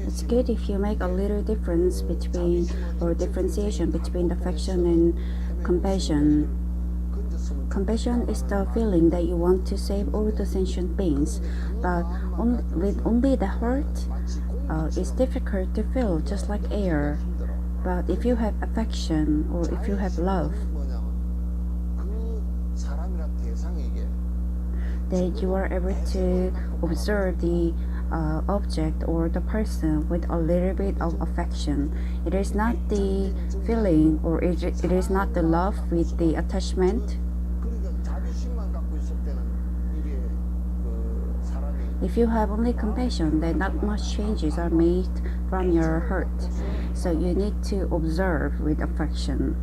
It's good if you make a little difference between or differentiation between affection and compassion. Compassion is the feeling that you want to save all the sentient beings, but with only the heart, it's difficult to feel, just like air. But if you have affection or if you have love, then you are able to observe the object or the person with a little bit of affection. It is not the feeling or it is not the love with the attachment. If you have only compassion, then not much changes are made from your heart. So you need to observe with affection.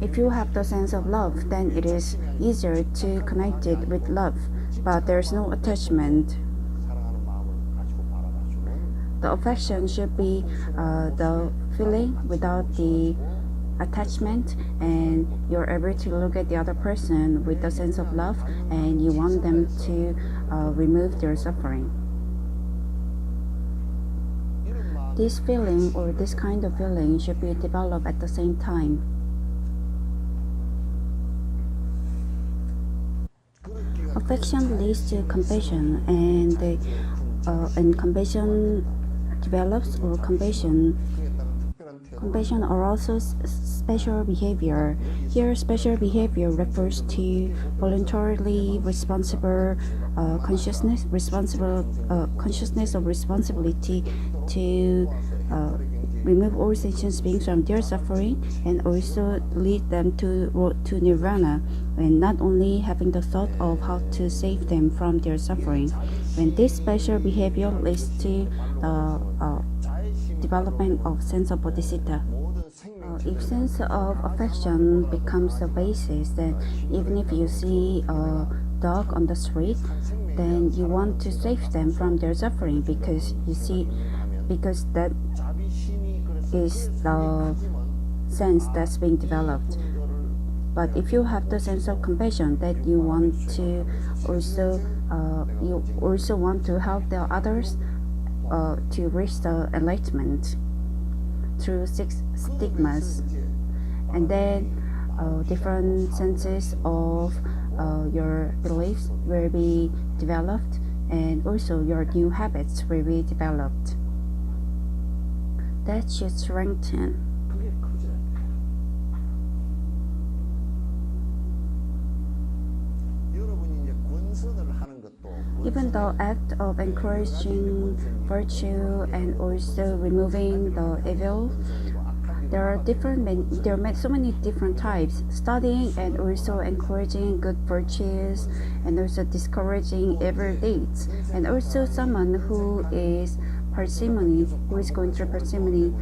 If you have the sense of love, then it is easier to connect it with love, but there's no attachment. The affection should be the feeling without the attachment, and you're able to look at the other person with the sense of love, and you want them to remove their suffering. This feeling or this kind of feeling should be developed at the same time. Affection leads to compassion, and compassion develops or compassion arouses special behavior. Here, special behavior refers to voluntarily responsible consciousness of responsibility to remove all sentient beings from their suffering, and also lead them to nirvana, and not only having the thought of how to save them from their suffering. When this special behavior leads to development of sense of bodhisattva. If sense of affection becomes the basis, then even if you see a dog on the street, then you want to save them from their suffering, because that is the sense that's being developed. But if you have the sense of compassion, that you also want to help the others to reach the enlightenment through 6 stigmas, and then different senses of your beliefs will be developed, and also your new habits will be developed. That should strengthen. Even the act of encouraging virtue and also removing the evil, there are so many different types. Studying and also encouraging good virtues, and also discouraging evil deeds, and also someone who is parsimony, who is going through parsimony,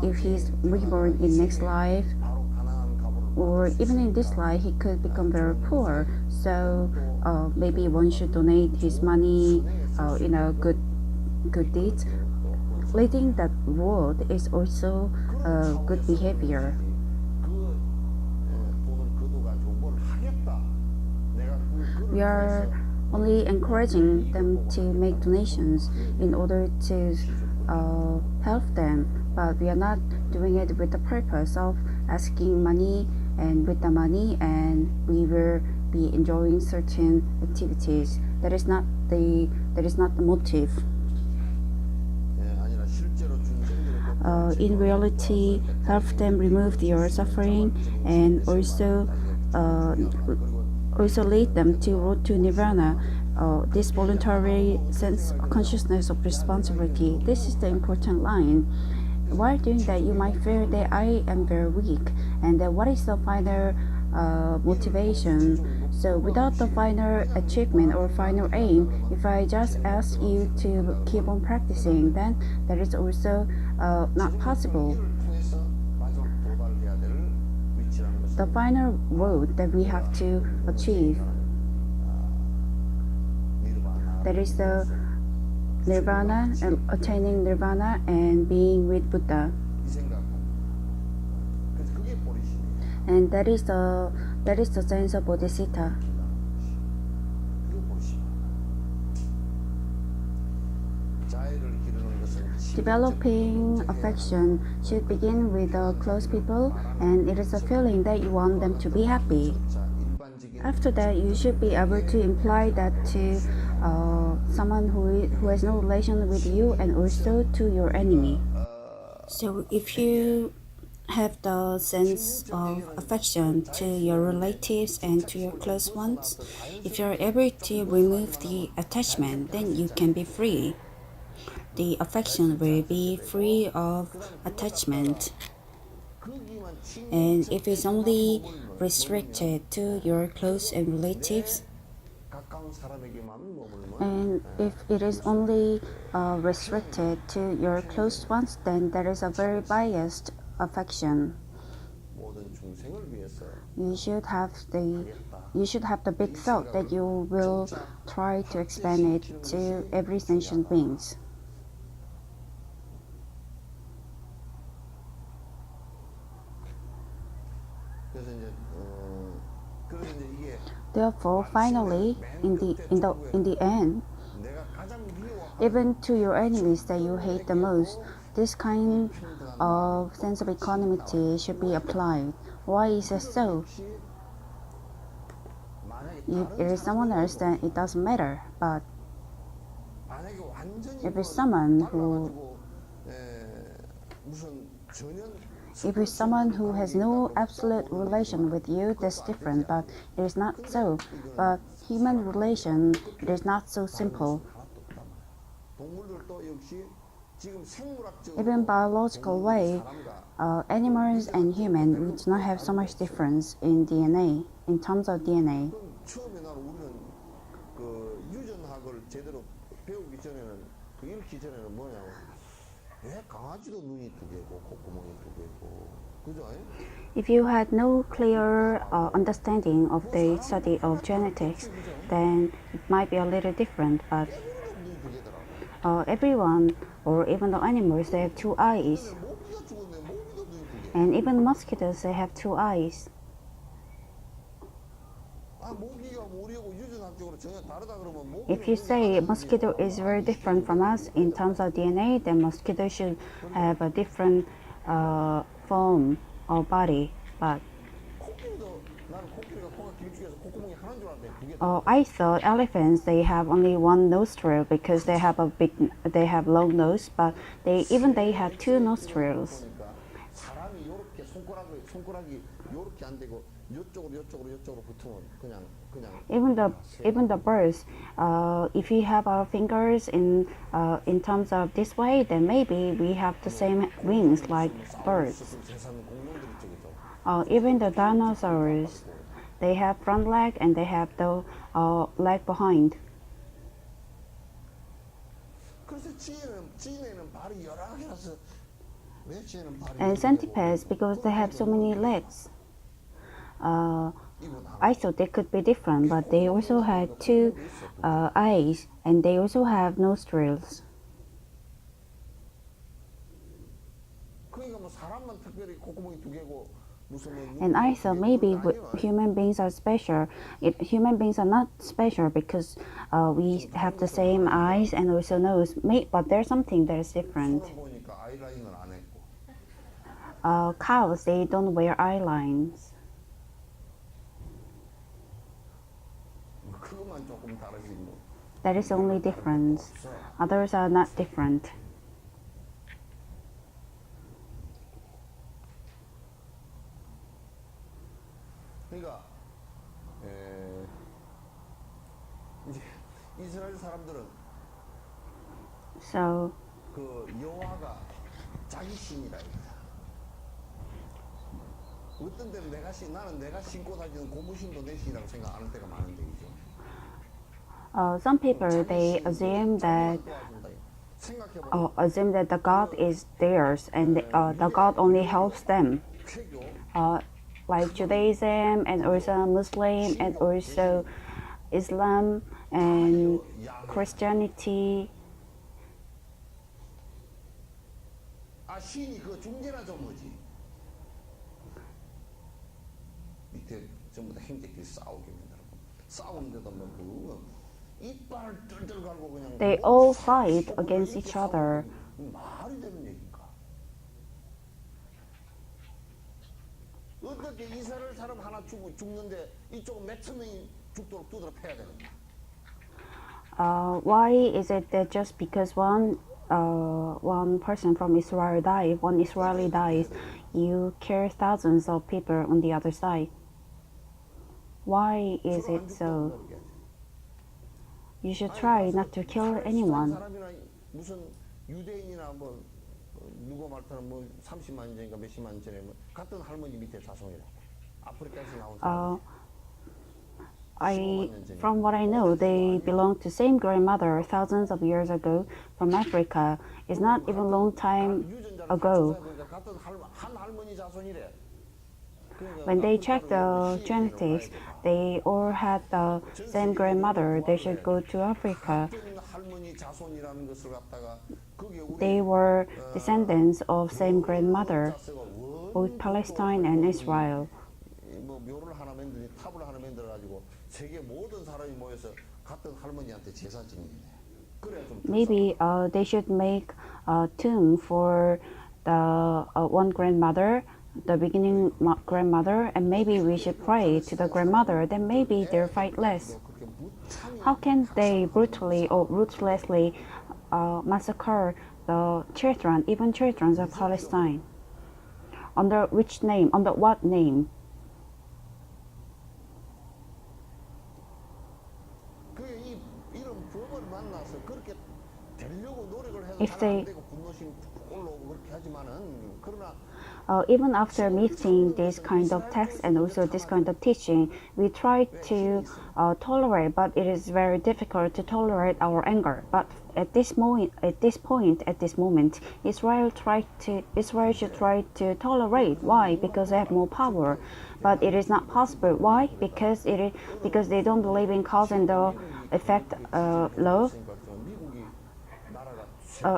if he's reborn in next life, or even in this life, he could become very poor. So maybe one should donate his money in a good deeds. Leading that world is also good behavior. We are only encouraging them to make donations in order to help them, but we are not doing it with the purpose of asking money, and with the money and we will be enjoying certain activities. That is not the motive. In reality, help them remove their suffering, and also lead them to road to nirvana. This voluntary sense consciousness of responsibility. This is the important line. While doing that, you might feel that I am very weak, and then what is the final motivation? So without the final achievement or final aim, if I just ask you to keep on practicing, then that is also not possible. The final road that we have to achieve, that is the nirvana, and attaining nirvana and being with Buddha. And that is the sense of bodhisattva. Developing affection should begin with the close people, and it is a feeling that you want them to be happy. After that, you should be able to imply that to someone who has no relation with you and also to your enemy. So if you have the sense of affection to your relatives and to your close ones, if you're able to remove the attachment, then you can be free. The affection will be free of attachment. And if it's only restricted to your close and relatives, and if it is only restricted to your close ones, then that is a very biased affection. You should have the big thought that you will try to expand it to every sentient beings. Therefore, finally, in the end, even to your enemies that you hate the most, this kind of sense of equanimity should be applied. Why is it so? If it is someone else, then it doesn't matter. But if it's someone who has no absolute relation with you, that's different. But it is not so. But human relation, it is not so simple. Even biological way, animals and humans, we do not have so much difference in DNA, in terms of DNA. If you had no clear understanding of the study of genetics, then it might be a little different, but everyone, or even the animals, they have two eyes. And even mosquitoes, they have two eyes. If you say mosquito is very different from us in terms of DNA, then mosquito should have a different form or body. But I thought elephants, they have only one nostril because they have long nose, but they have two nostrils. Even the birds, if we have our fingers in terms of this way, then maybe we have the same wings like birds. Even the dinosaurs, they have front leg and they have the leg behind. And centipedes, because they have so many legs, I thought they could be different, but they also had two eyes and they also have nostrils. And I thought maybe human beings are special. Human beings are not special because we have the same eyes and also nose. But there's something that is different. Cows, they don't wear eyelines. That is the only difference. Others are not different. So some people, they assume that the God is theirs and the God only helps them. Like Judaism and also Muslim and also Islam and Christianity. They all fight against each other. 어떻게 이스라엘 사람 하나 죽는데 이쪽은 몇천 명이 죽도록 두드러 패야 되는 거야. Why is it that just because one person from Israel died, one Israeli dies, you kill thousands of people on the other side? Why is 주로 안 it 죽도록 so? 그러게. You should try not to kill anyone. 사람이나 무슨 유대인이나 뭐 누가 말하는 뭐 30만 전인가 몇십만 전에 뭐 같은 할머니 밑에 자손이라. 아프리카에서 나온 사람. From what I know, they belong to same grandmother thousands of years ago from Africa. It's not even long time ago. 같은 한 할머니 자손이래. When they check the genetics, they all had the same grandmother. They should go to Africa. 할머니 자손이라는 것을 갖다가 그게 우리 They were descendants of same grandmother, both Palestine and Israel. 뭐 묘를 하나 만들니 탑을 하나 만들어 가지고 세계 모든 사람이 모여서 같은 할머니한테 제사 지내네. 그래야 좀 Maybe they should make a tomb for the one grandmother, the beginning grandmother, and maybe we should pray to the grandmother. Then maybe they'll fight less. How can they brutally or ruthlessly massacre the children, even children of Palestine? Under which name? Under what name? 이런 법을 만나서 그렇게 되려고 노력을 해서 If 잘 안 they- 되고 분노심 올라오고 그렇게 하지만은 그러나 Even after meeting this kind of text and also this kind of teaching, we try to tolerate, but it is very difficult to tolerate our anger. But at this moment, Israel should try to tolerate. Why? Because they have more power. But it is not possible. Why? Because they don't believe in cause and effect law. 미국이 나라가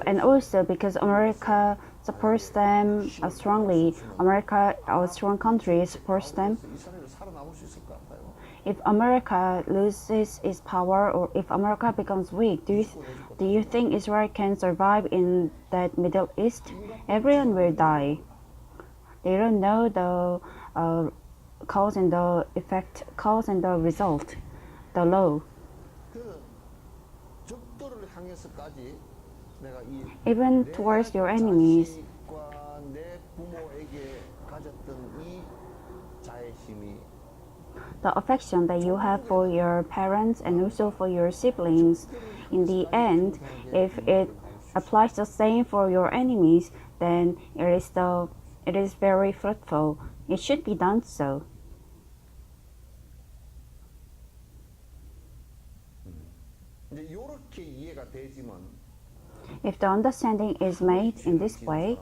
And also because America supports them strongly. America, our strong country, supports them. 이스라엘을 살아남을 수 있을 것 같아요. If America loses its power or if America becomes weak, do you think Israel can survive in that Middle East? Everyone will die. They don't know the cause and the effect, cause and the result, the law. 그 적도를 향해서까지 내가 이 Even towards your enemies, 자식과 내 부모에게 가졌던 이 자애심이 the affection that you have for your parents and also for your siblings, in the end, if it applies the same for your enemies, then it is very fruitful. It should be done so. 이제 이렇게 이해가 되지만 If the understanding is made in this way,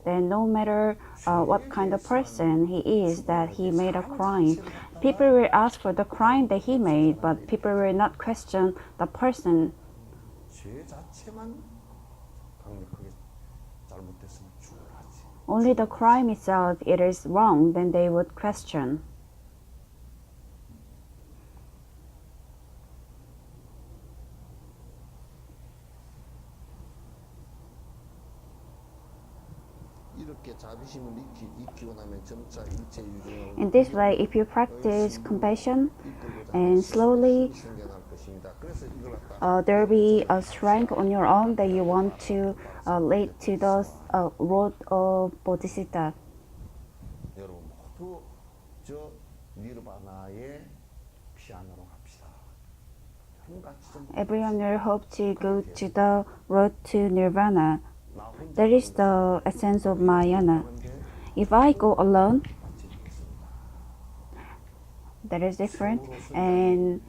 then no matter what kind of person he is, that he made a crime, people will ask for the crime that he made, but people will not question the person. 죄 자체만 강력하게 잘못됐으면 죽어라지. Only the crime itself, it is wrong, then they would question. 이렇게 자비심을 익히고 나면 점차 일체 유전을 In this way, if you practice compassion, and slowly 생겨날 것입니다. 그래서 이걸 갖다 there will be a strength on your own that you want to lead to the road of Bodhisattva. 여러분 모두 저 니르바나의 피아노로 갑시다. 여러분 같이 좀 Everyone will hope to go to the road to Nirvana. 나 혼자 That is the essence of Mahayana. If I go alone, that is different. And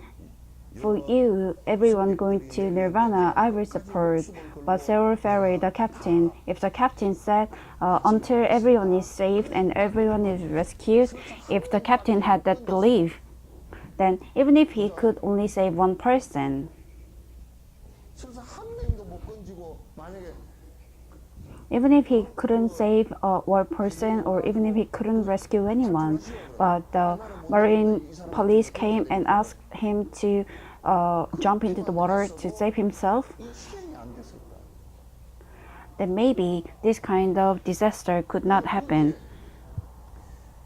for you, everyone going to Nirvana, I will support. But Sarah Ferry, the captain, if the captain said until everyone is saved and everyone is rescued, if the captain had that belief, then even if he could only save one person, 설사 한 명도 못 건지고 만약에 even if he couldn't save one person or even if he couldn't rescue anyone, but the marine police came and asked him to jump into the water to save himself, 이 실현이 안 됐을 거야. then maybe this kind of disaster could not happen.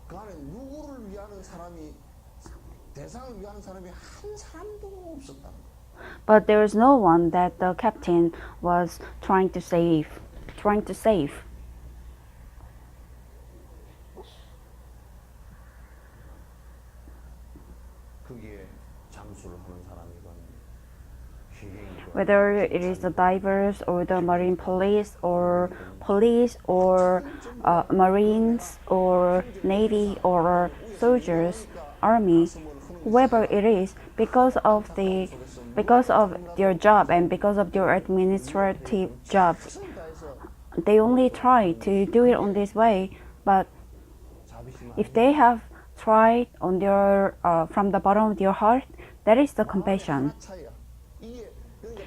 그 안에 대상을 위하는 사람이 한 사람도 없었다. But there is no one that the captain was trying to save. 거기에 잠수를 하는 사람이건 해경이건 Whether it is the divers or the marine police or marines or navy or soldiers, army, whoever it is, because of their job and because of their administrative job, 최선을 다해서 they only try to do it on this way. But 자비심 if they have tried on their from the bottom of their heart, that is the compassion. 하나 차이야. 이게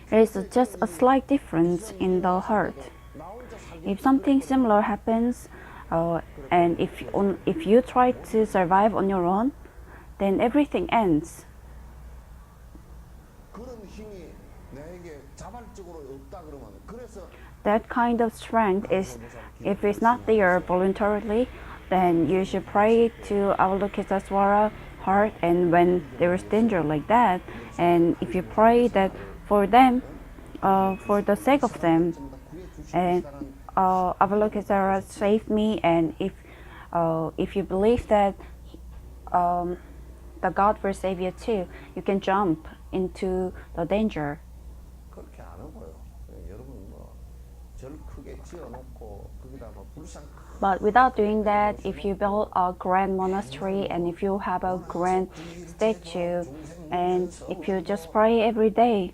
There is just a slight difference in the heart. 나 혼자 살기 If something similar happens, and if you try to survive on your own, then everything ends. 그런 힘이 내게 자발적으로 없다 그러면 그래서 That kind of strength is, if it's not there voluntarily, then you should pray to Avalokitesvara heart. And when there is danger like that, and if you pray that for them, for the sake of them, and Avalokitesvara save me, and if you believe that the God will save you too, you can jump into the danger. 그렇게 안 하고요. 여러분 절 크게 지어놓고 거기다 불상 But without doing that, if you build a grand monastery and if you have a grand statue and if you just pray every day,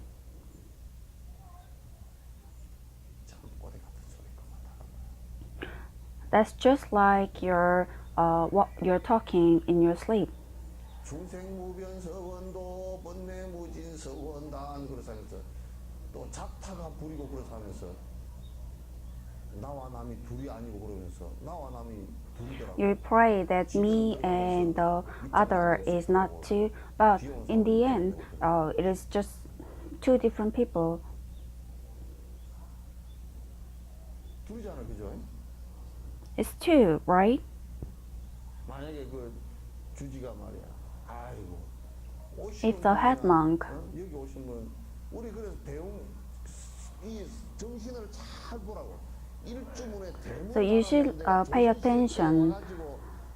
참 꼬대 같은 소리 그만하라. that's just like what you're talking in your sleep. 중생무변서원도 번뇌무진서원단 그래서 하면서 또 자타가 부리고 그래서 하면서 나와 남이 둘이 아니고 그러면서 나와 남이 둘이더라고. You pray that me and the other is not two, but in the end, it is just two different people. 둘이잖아, 그죠? It's two, right? 만약에 그 주지가 말이야. 아이고. If the head monk, 여기 오시면 우리 그래서 대웅 이 정신을 잘 보라고. 일주문에 대문. so you should pay attention.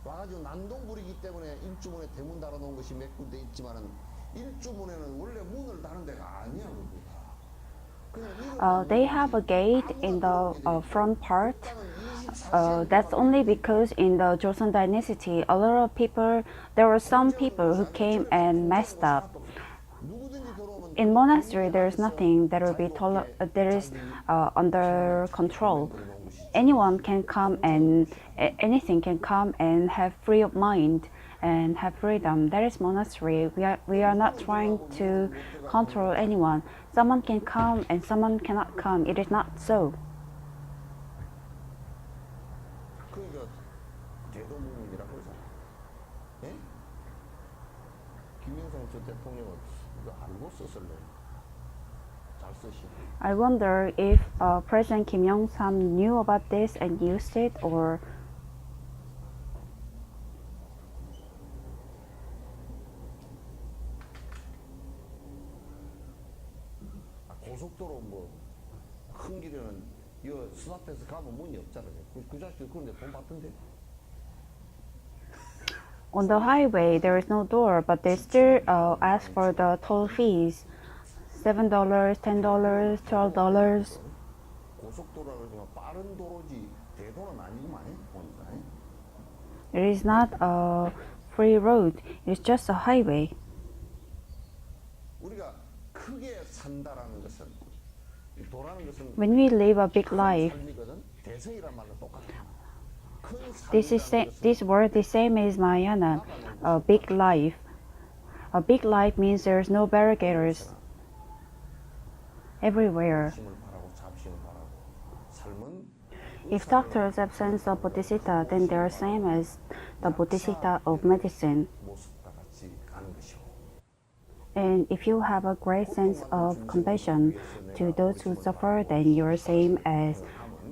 와가지고 난동 부리기 때문에 일주문에 대문 달아놓은 것이 몇 군데 있지만은 일주문에는 원래 문을 다는 데가 아니야 그거. They have a gate in the front part. That's only because in the Joseon dynasty, a lot of people, there were some people who came and messed up. In monastery, there is nothing that will be under control. Anyone can come and anything can come and have free of mind and have freedom. That is monastery. We are not trying to control anyone. Someone can come and someone cannot come. It is not so. 그러니까 대도문이라고 그러잖아. 예? 김영삼 저 대통령은 이거 알고 썼을래. 잘 쓰시네. I wonder if President Kim Yong-sam knew about this and used it, or 고속도로 뭐 큰 길에는 이 스탑해서 가면 문이 없잖아요. 그 자식 그런데 돈 받던데. on the highway there is no door, but they still ask for the toll fees. $7, $10, $12. 고속도로라 그러지만 빠른 도로지 대도는 아니구만 보니까. It is not a free road. It is just a highway. 우리가 크게 산다라는 것은 도라는 것은 When we live a big life, 삶이거든. 대성이란 말로 똑같아. this word the same as Mahayana, a big life. A big life means there is no barricades everywhere. If doctors have sense of bodhisattva, then they are same as the bodhisattva of medicine. And if you have a great sense of compassion to those who suffer, then you are same as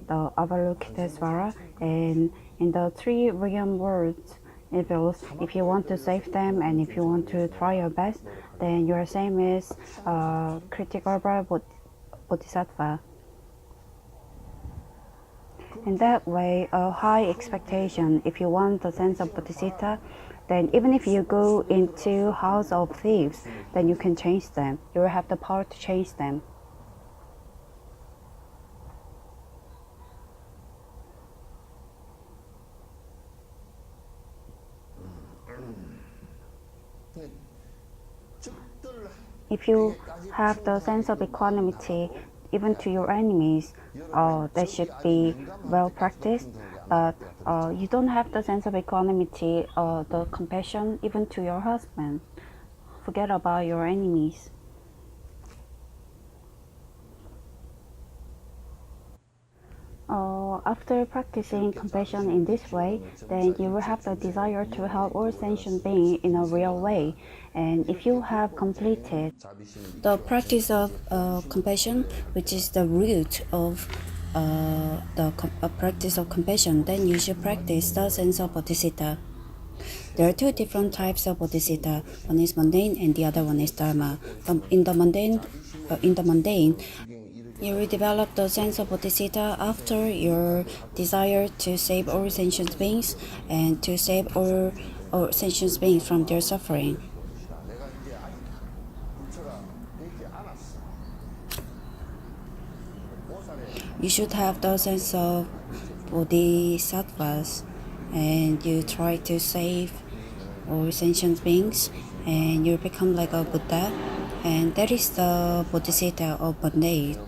the Avalokitesvara. And in the three realm worlds, If you want to save them and if you want to try your best, then your same is critical bodhisattva. In that way, a high expectation, if you want the sense of bodhisattva, then even if you go into house of thieves, then you can change them. You will have the power to change them. If you have the sense of equanimity, even to your enemies, that should be well practiced. But you don't have the sense of equanimity, the compassion, even to your husband. Forget about your enemies. After practicing compassion in this way, then you will have the desire to help all sentient beings in a real way. And if you have completed the practice of compassion, which is the root of the practice of compassion, then you should practice the sense of bodhisattva. There are two different types of bodhisattva. One is mundane, and the other one is dharma. In the mundane, you will develop the sense of bodhisattva after your desire to save all sentient beings and to save all sentient beings from their suffering. You should have the sense of bodhisattvas, and you try to save all sentient beings, and you become like a Buddha, and that is the bodhisattva of mundane.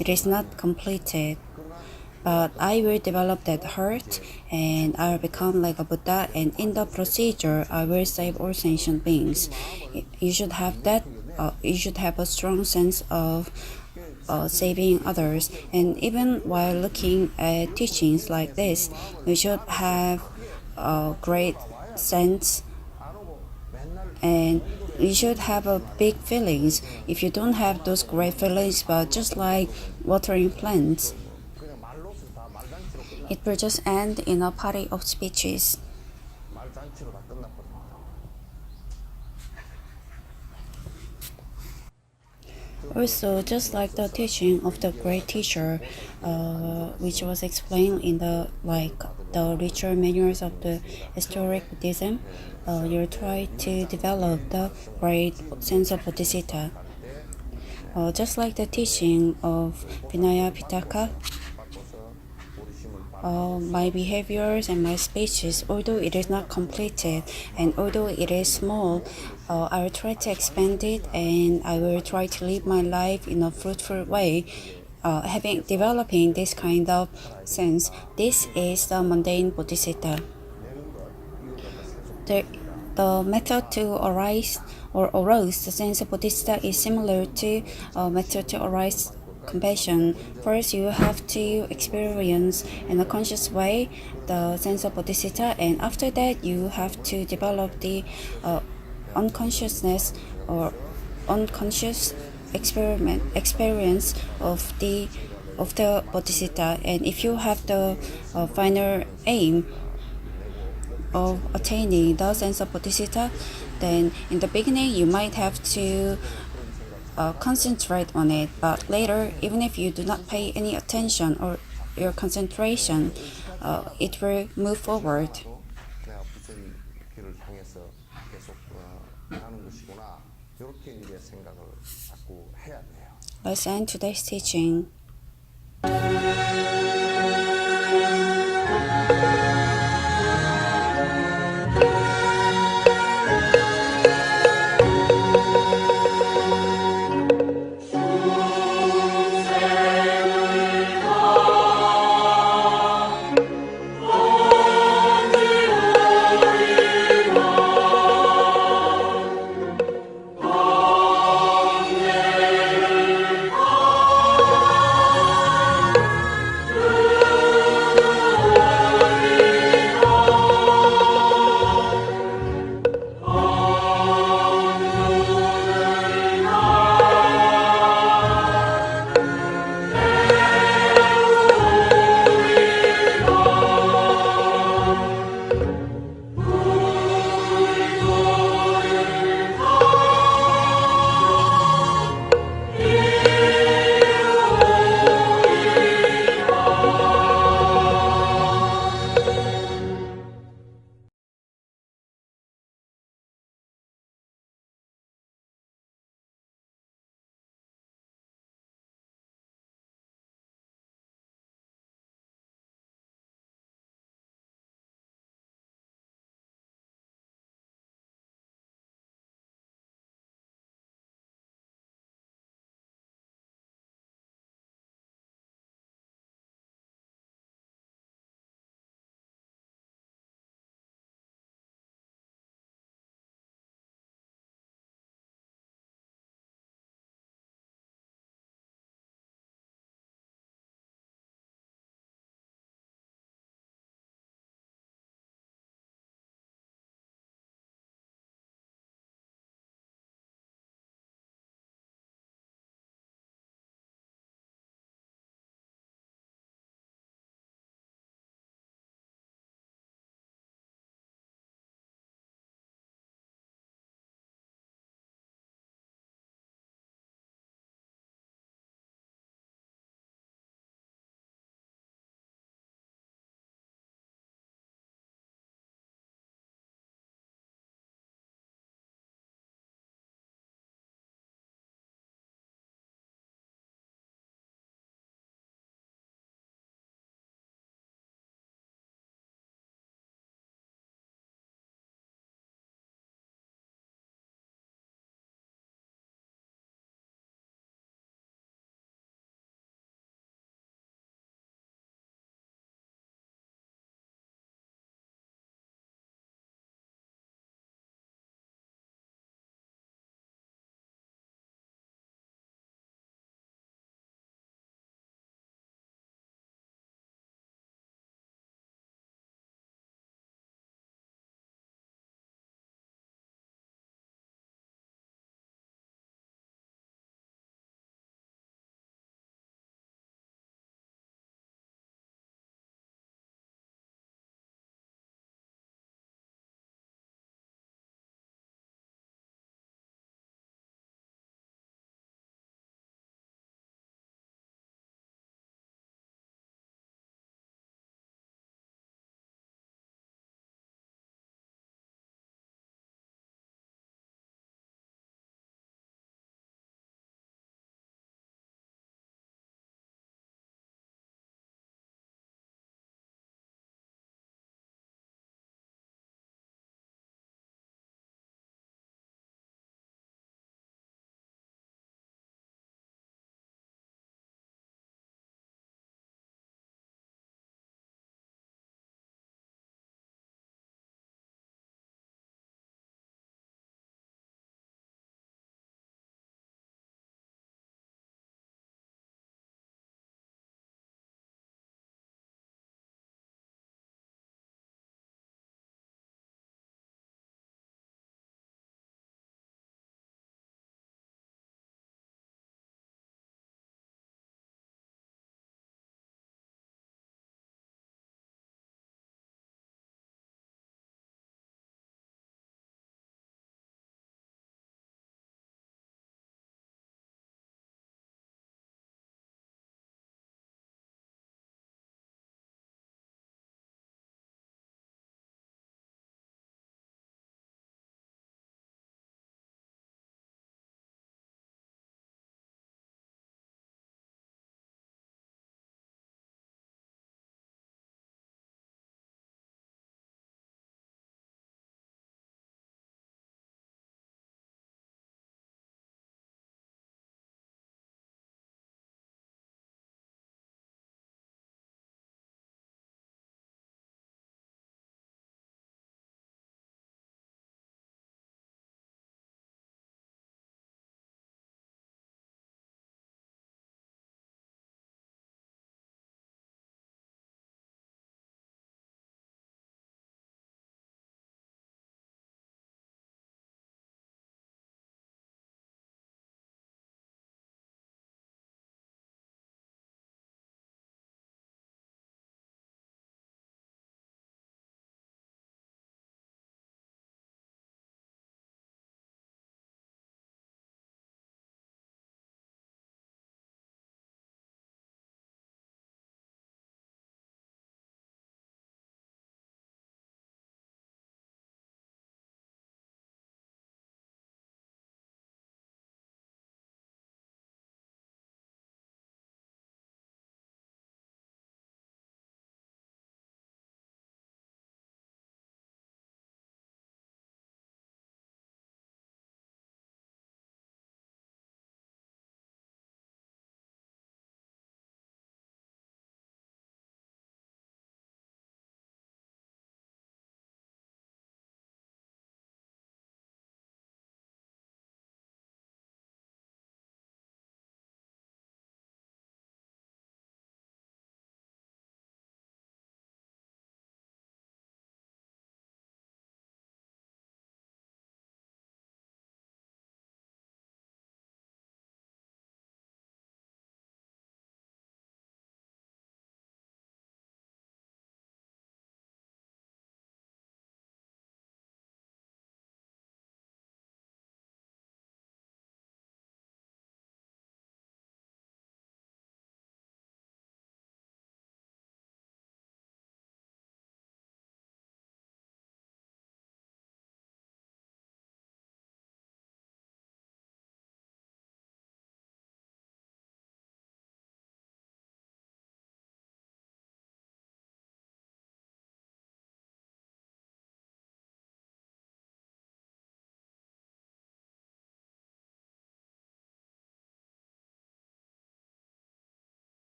It is not completed, but I will develop that heart and I will become like a Buddha, and in the procedure I will save all sentient beings. You should have that. You should have a strong sense of saving others, and even while looking at teachings like this, you should have a great sense, and you should have a big feelings. If you don't have those great feelings, but just like watering plants, it will just end in a party of speeches. Also, just like the teaching of the great teacher, which was explained in the ritual manuals of the historic Buddhism, you try to develop the great sense of bodhisattva. Just like the teaching of Vinaya Pitaka, my behaviors and my speeches, although it is not completed and although it is small, I will try to expand it, and I will try to live my life in a fruitful way. Developing this kind of sense, this is the mundane bodhisattva. The method to arouse the sense of bodhisattva is similar to method to arouse compassion. First, you have to experience in a conscious way the sense of bodhisattva, and after that, you have to develop the unconsciousness or unconscious experience of the bodhisattva. And if you have the final aim of attaining the sense of bodhisattva, then in the beginning you might have to concentrate on it, but later, even if you do not pay any attention or your concentration, it will move forward. Let's end today's teaching.